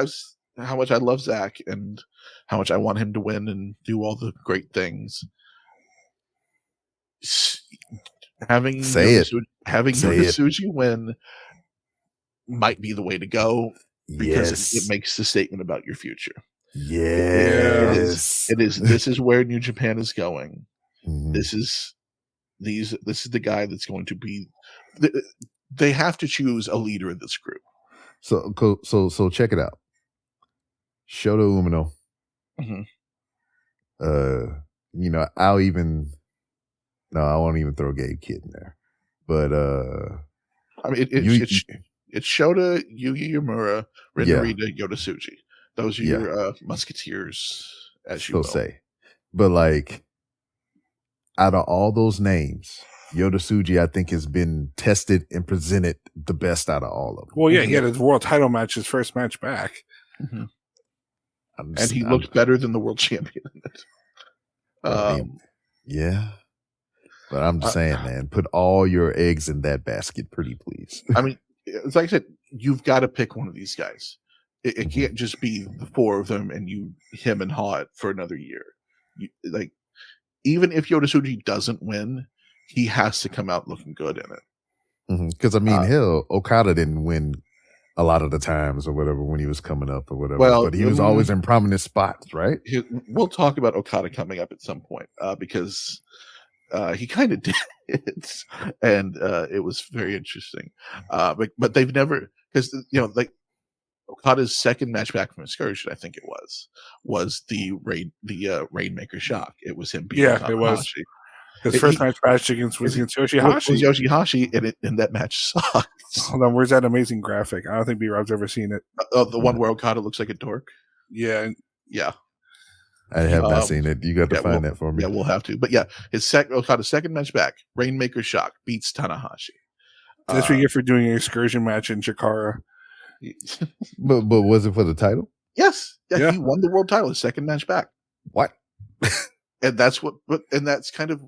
how much I love Zach and how much I want him to win and do all the great things. Having Tsuji win might be the way to go because it makes the statement about your future. Yes. It is. This is where New Japan is going. Mm-hmm. This is the guy that's going to be they have to choose a leader in this group. So check it out. Shota Umino. Mhm. I won't even throw Gabe Kidd in there. But I mean, it's Shota, Yugi Yamura, Ren Yeah. Narita, Yota Tsuji. Those are Yeah. your musketeers, as you so will. say. But like, out of all those names, Yota Tsuji, I think, has been tested and presented the best out of all of them. Well, yeah, he had his world title match, his first match back. Mm-hmm. And he looked better than the world champion in it. Yeah. But I'm just saying, man, put all your eggs in that basket, pretty please. I mean, it's like I said, you've got to pick one of these guys. It can't just be the four of them and him and Hot for another year. Even if Yota Tsuji doesn't win, he has to come out looking good in it. Because hell, Okada didn't win a lot of the times or whatever when he was coming up or whatever. Well, but he was always in prominent spots, right? We'll talk about Okada coming up at some point because he kind of did, and it was very interesting. But they've never, because like Okada's second match back from Excursion, I think it was the Rainmaker Shock. It was him beating Tanahashi. It was. His first match was against Yoshihashi. Was Yoshihashi, and that match sucked. Hold on, where's that amazing graphic? I don't think B-Rob's ever seen it. The one where Okada looks like a dork? Yeah. I have not seen it. You got to find that for me. Yeah, we'll have to. But yeah, Okada's second match back, Rainmaker Shock, beats Tanahashi. That's what you get for doing an excursion match in Chikara. but was it for the title? Yes. Yeah, he won the world title, his second match back. What? And that's kind of,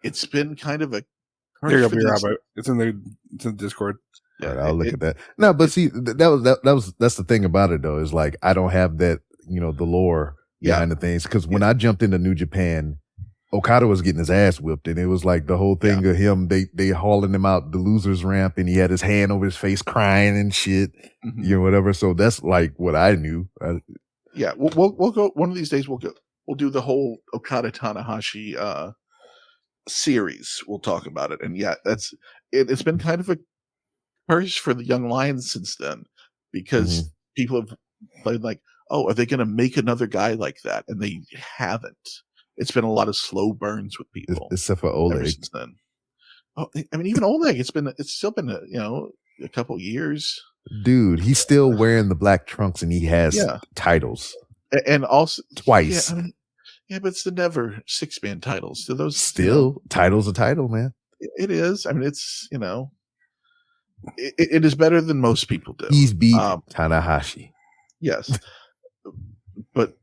it's been kind of a. There you go, B-Rob. It's in the Discord. Yeah, right, I'll look at that. No, but see, that's the thing about it though, is like I don't have that, the lore behind the things. Because when I jumped into New Japan, Okada was getting his ass whipped, and it was like the whole thing of him, they hauling him out the losers ramp, and he had his hand over his face crying and shit, whatever. So that's like what I knew. We'll go one of these days. We'll do the whole Okada Tanahashi series. We'll talk about it, and it's been kind of a curse for the Young Lions since then, because people have played like, oh, are they going to make another guy like that? And they haven't. It's been a lot of slow burns with people, except for Oleg. Ever since then. Oh, I mean, even Oleg, it's still been a couple years. Dude, he's still wearing the black trunks, and he has titles, and also twice. But it's the never 6-man titles. So those still title's a title, man. It is. I mean, it's it is better than most people do. He's beat Tanahashi. Yes, but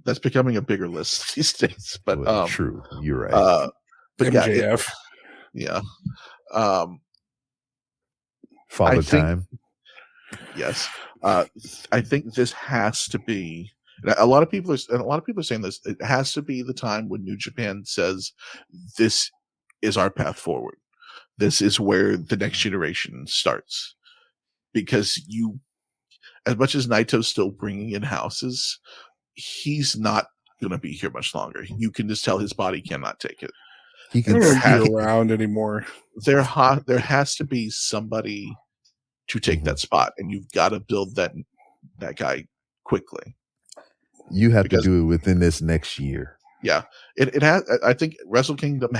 that's becoming a bigger list these days. But true, you're right. But MJF, Father Time. Yes, I think this has to be. A lot of people are saying this. It has to be the time when New Japan says, "This is our path forward. This is where the next generation starts." Because as much as Naito's still bringing in houses, he's not going to be here much longer. You can just tell his body cannot take it. He can't be around anymore. There has to be somebody to take that spot, and you've got to build that guy quickly. You have to do it within this next year. Yeah, it has. I think Wrestle Kingdom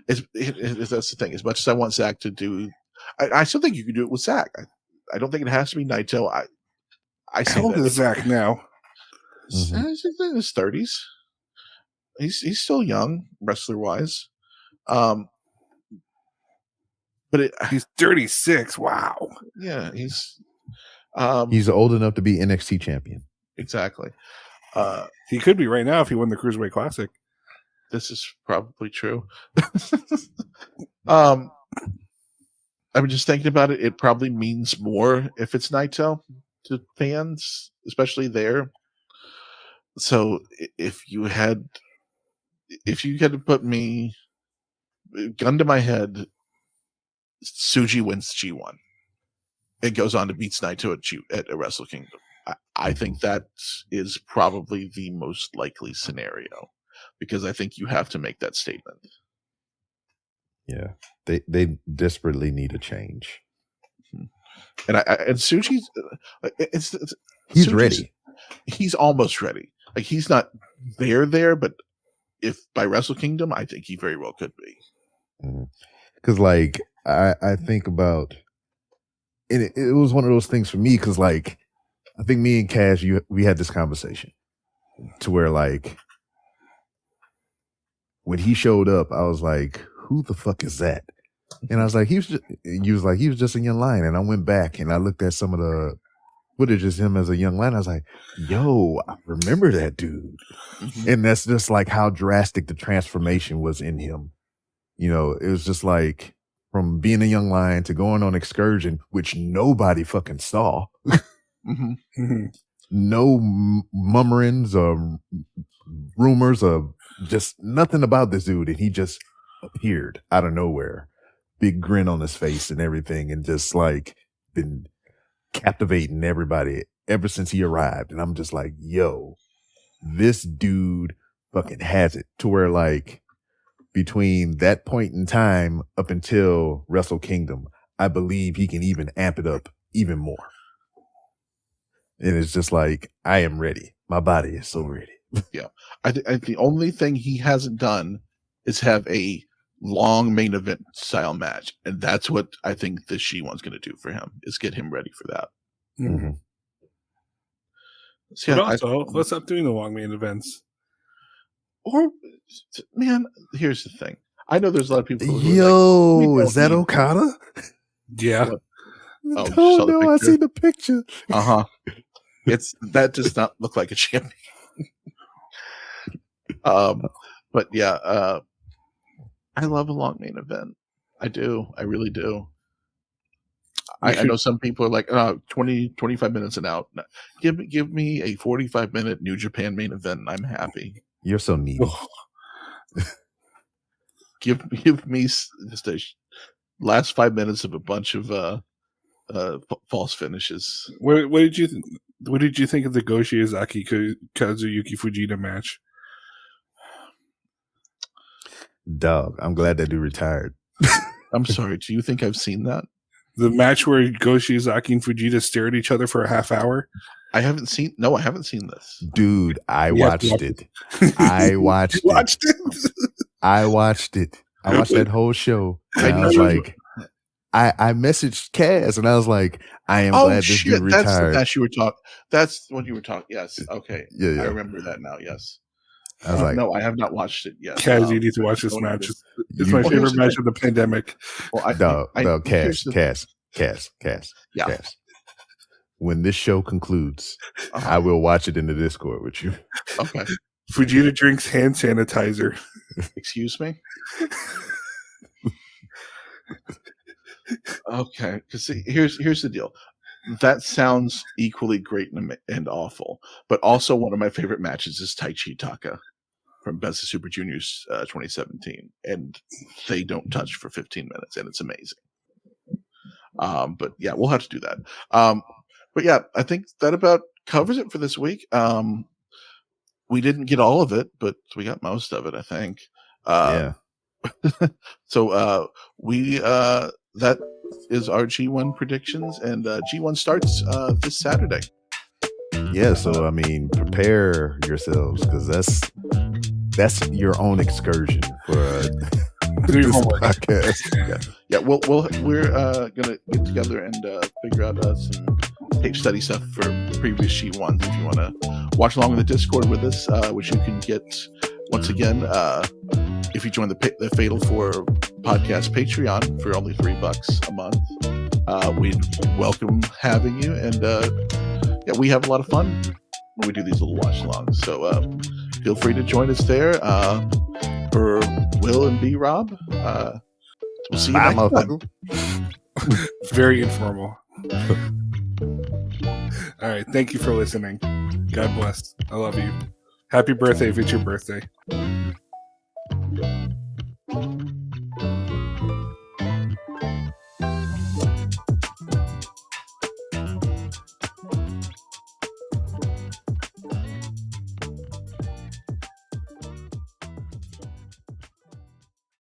that's the thing. As much as I want Zach to do, I still think you can do it with Zach. I don't think it has to be Naito. How old is Zach now? He's in his 30s. He's still young, wrestler wise. But he's 36. Wow. Yeah, he's old enough to be NXT champion. Exactly. He could be right now if he won the Cruiserweight Classic. This is probably true. I'm just thinking about it. It probably means more if it's Naito to fans, especially there. So if you had to put me, gun to my head, Tsuji wins G1. It goes on to beat Naito at Wrestle Kingdom. I think that is probably the most likely scenario, because I think you have to make that statement. Yeah, they desperately need a change. And Tsuchi's, He's Tsuchi's ready. He's almost ready. Like he's not there, but if by Wrestle Kingdom, I think he very well could be. Because like I think about, and it was one of those things for me. Because like I think me and Cash, we had this conversation to where like when he showed up, I was like, "Who the fuck is that?" And I was like, he was just a young lion. And I went back and I looked at some of the footage of him as a young lion. I was like, yo, I remember that dude. And that's just like how drastic the transformation was in him. You know, it was just like from being a young lion to going on excursion, which nobody fucking saw. No murmurings or rumors of just nothing about this dude. And he just appeared out of nowhere. Big grin on his face and everything, and just like been captivating everybody ever since he arrived. And I'm just like, yo, this dude fucking has it, to where like between that point in time up until Wrestle Kingdom, I believe he can even amp it up even more. And it's just like, I am ready. My body is so ready. Yeah. I think the only thing he hasn't done is have a long main event style match, and that's what I think the She-One's going to do for him, is get him ready for that. So, but also, let's stop doing the long main events. Or, man, here's the thing. I know there's a lot of people who yo, is that Okada? Yeah. Oh no, I see the picture. That does not look like a champion. But yeah, I love a long main event. I do. I really do. I know some people are like, 20, 25 minutes and out. Give me a 45-minute New Japan main event and I'm happy. You're so needy. Give me just a last 5 minutes of a bunch of false finishes. What did you think of the Go Shiozaki Kazuyuki Fujita match? Dog, I'm glad that dude retired. I'm sorry. Do you think I've seen that? The match where Go Shiozaki and Fujita stare at each other for a half hour? I haven't seen this. Dude, I watched it. I watched it. I watched it. I watched that whole show. And I was like, I messaged Kaz and I was like, I am glad this dude retired. That's the match you were talking. That's what you were talking. Yes. Okay. Yeah. I remember that now. Yes. I was like, no, I have not watched it yet. Kaz, you need to watch this match. It's my favorite match of the pandemic. Well, Kaz. Yeah. Kaz. When this show concludes, I will watch it in the Discord with you. Okay. Fujita drinks hand sanitizer. Excuse me? Okay. Because here's the deal. That sounds equally great and awful. But also one of my favorite matches is Taichi Taka from Best of Super Juniors 2017. And they don't touch for 15 minutes. And it's amazing. But yeah, we'll have to do that. But yeah, I think that about covers it for this week. We didn't get all of it, but we got most of it, I think. Yeah. So that is our G1 predictions, and G1 starts this Saturday. Yeah, so I mean, prepare yourselves, because that's your own excursion for this podcast. Yeah. We're gonna get together and figure out some tape study stuff for previous G1s. If you want to watch along in the Discord with us, which you can get once again if you join the Fatal 4 podcast Patreon for only $3 a month. We'd welcome having you, and yeah, we have a lot of fun when we do these little watch alongs. So feel free to join us there. For Will and B Rob, we'll see you next time. Very informal. All right, thank you for listening. God bless. I love you. Happy birthday if it's your birthday.